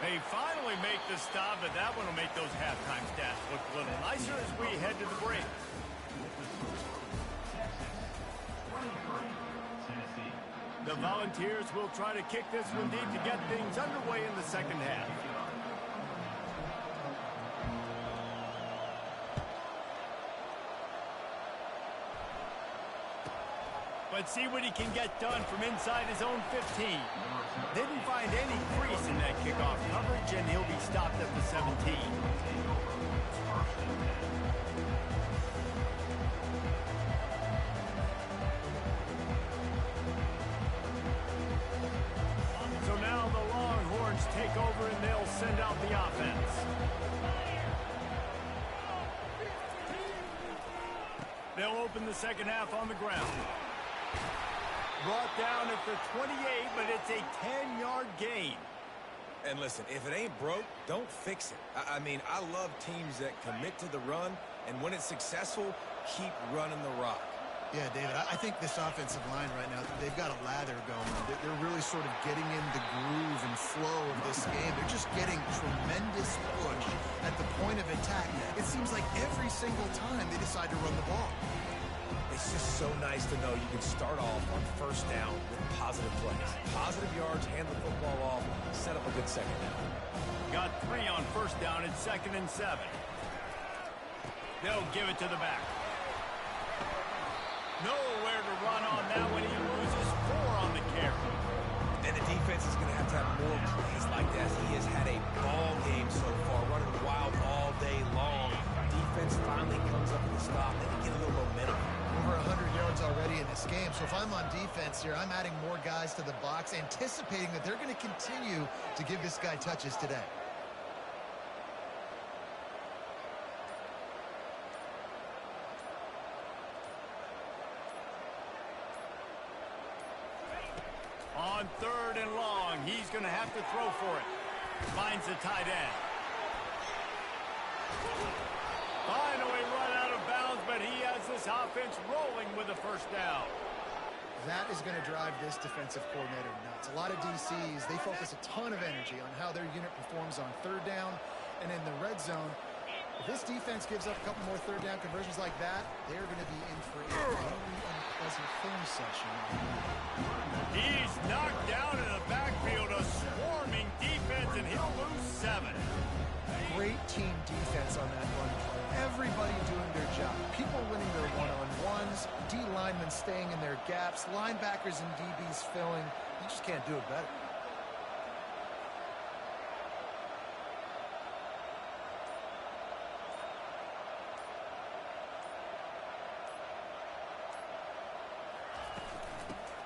[SPEAKER 1] They finally make the stop, but that one will make those halftime stats look a little nicer as we head to the break. The Volunteers will try to kick this one deep to get things underway in the second half. Let's see what he can get done from inside his own 15. Didn't find any crease in that kickoff coverage, and he'll be stopped at the 17. So now the Longhorns take over, and they'll send out the offense. They'll open the second half on the ground. Brought down at the 28, but it's a 10-yard gain.
[SPEAKER 2] And listen, if it ain't broke, don't fix it. I mean, I love teams that commit to the run, and when it's successful, keep running the rock.
[SPEAKER 3] Yeah, David, I think this offensive line right now, they've got a lather going. They're really sort of getting in the groove and flow of this game. They're just getting tremendous push at the point of attack. It seems like every single time they decide to run the ball.
[SPEAKER 2] It's just so nice to know you can start off on first down with positive plays. Positive yards, hand the football off, set up a good second down.
[SPEAKER 1] Got 3 on first down and 2nd and 7. They'll give it to the back. Nowhere to run on that when he loses 4 on the carry.
[SPEAKER 2] And the defense is going to have more plays like that. He has had a ball game so far, running wild all day long. Defense finally comes up with a stop, and they get a little momentum.
[SPEAKER 3] Over 100 yards already in this game. So if I'm on defense here, I'm adding more guys to the box, anticipating that they're going to continue to give this guy touches today.
[SPEAKER 1] On 3rd and long, he's going to have to throw for it. Finds the tight end. Finally run out of bounds, but he has this offense rolling with a first down.
[SPEAKER 3] That is going to drive this defensive coordinator nuts. A lot of DCs, they focus a ton of energy on how their unit performs on 3rd down and in the red zone. If this defense gives up a couple more 3rd down conversions like that, they're going to be in for a very unpleasant film session.
[SPEAKER 1] He's knocked down in the backfield, a swarming defense, and he'll lose 7.
[SPEAKER 3] Great team defense on that run play. Everybody doing their job. People winning their one-on-ones, D linemen staying in their gaps, linebackers and DBs filling. You just can't do it better.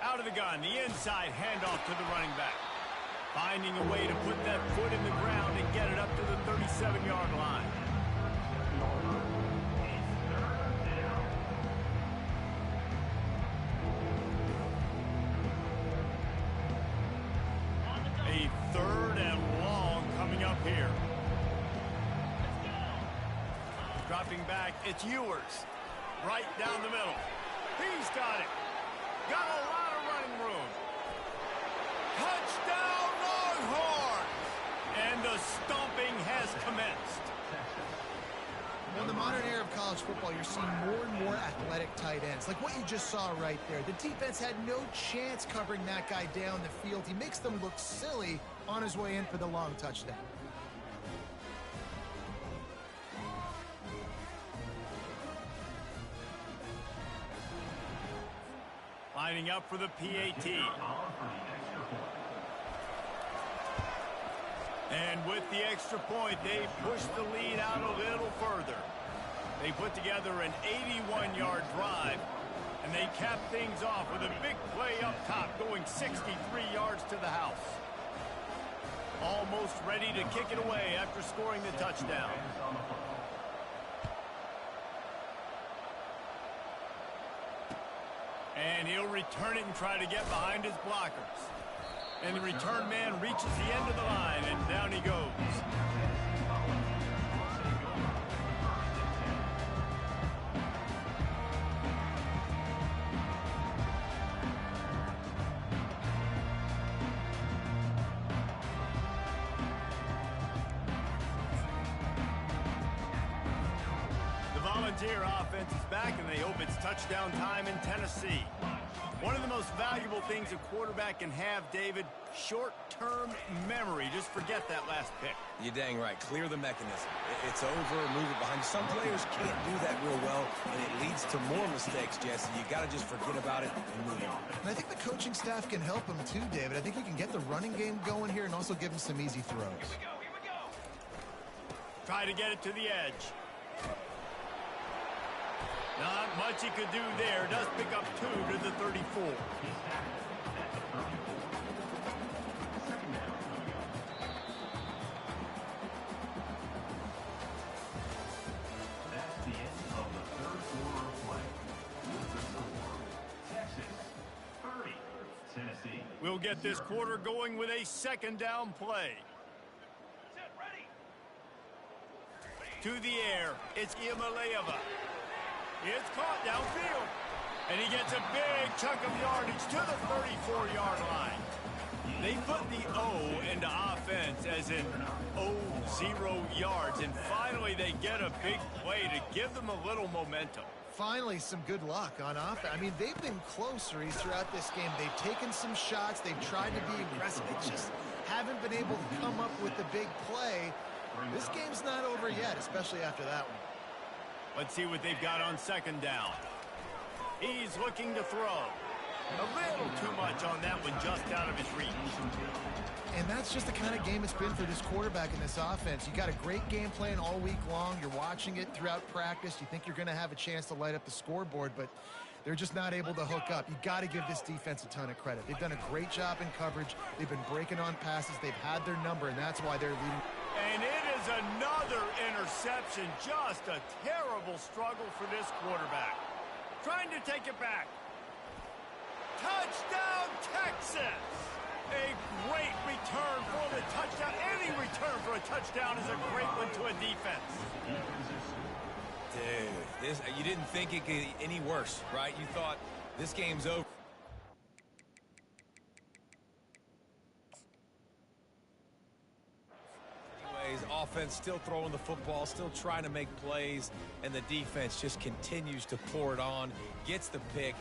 [SPEAKER 1] Out of the gun, the inside handoff to the running back. Finding a way to put that foot in the ground and get it up to the 37-yard line. A 3rd and long coming up here. Dropping back, it's Ewers. Right down the middle. He's got it. Got a lot of running room. Touchdown, Longhorns! And the stomping has commenced.
[SPEAKER 3] Well, in the modern era of college football, you're seeing more and more athletic tight ends. Like what you just saw right there. The defense had no chance covering that guy down the field. He makes them look silly on his way in for the long touchdown.
[SPEAKER 1] Lining up for the PAT. And with the extra point, they push the lead out a little further. They put together an 81-yard drive, and they cap things off with a big play up top, going 63 yards to the house. Almost ready to kick it away after scoring the touchdown. And he'll return it and try to get behind his blockers. And the return man reaches the end of the line, and down he goes. The Volunteer offense is back, and they hope it's touchdown time in Tennessee. One of the most valuable things a quarterback can have, David, short-term memory. Just forget that last pick.
[SPEAKER 2] You're dang right. Clear the mechanism. It's over, move it behind. Some players can't do that real well, and it leads to more mistakes, Jesse. You got to just forget about it and move on.
[SPEAKER 3] And I think the coaching staff can help him too, David. I think he can get the running game going here and also give him some easy throws.
[SPEAKER 5] Here we go.
[SPEAKER 1] Try to get it to the edge. Not much he could do there. Does pick up 2 to the 34.
[SPEAKER 6] That's the end of the 3rd quarter of play. With the score, Texas 30, Tennessee.
[SPEAKER 1] We'll get this quarter going with a 2nd down play.
[SPEAKER 5] Set, ready.
[SPEAKER 1] To the air, it's Imalayeva. It's caught downfield. And he gets a big chunk of yardage to the 34-yard line. They put the O into offense as in 0 yards, and finally they get a big play to give them a little momentum.
[SPEAKER 3] Finally, some good luck on offense. I mean, they've been closer throughout this game. They've taken some shots. They've tried to be aggressive. They just haven't been able to come up with the big play. This game's not over yet, especially after that one.
[SPEAKER 1] Let's see what they've got on second down. He's looking to throw. A little too much on that one, just out of his reach.
[SPEAKER 3] And that's just the kind of game it's been for this quarterback in this offense. You got a great game plan all week long. You're watching it throughout practice. You think you're going to have a chance to light up the scoreboard, but they're just not able to hook up. You got to give this defense a ton of credit. They've done a great job in coverage. They've been breaking on passes. They've had their number, and that's why they're leading.
[SPEAKER 1] And it is another interception. Just a terrible struggle for this quarterback. Trying to take it back. Touchdown, Texas! A great return for the touchdown. Any return for a touchdown is a great one to a defense.
[SPEAKER 2] Dude, you didn't think it could get any worse, right? You thought this game's over. Anyways, offense still throwing the football, still trying to make plays, and the defense just continues to pour it on, gets the pick,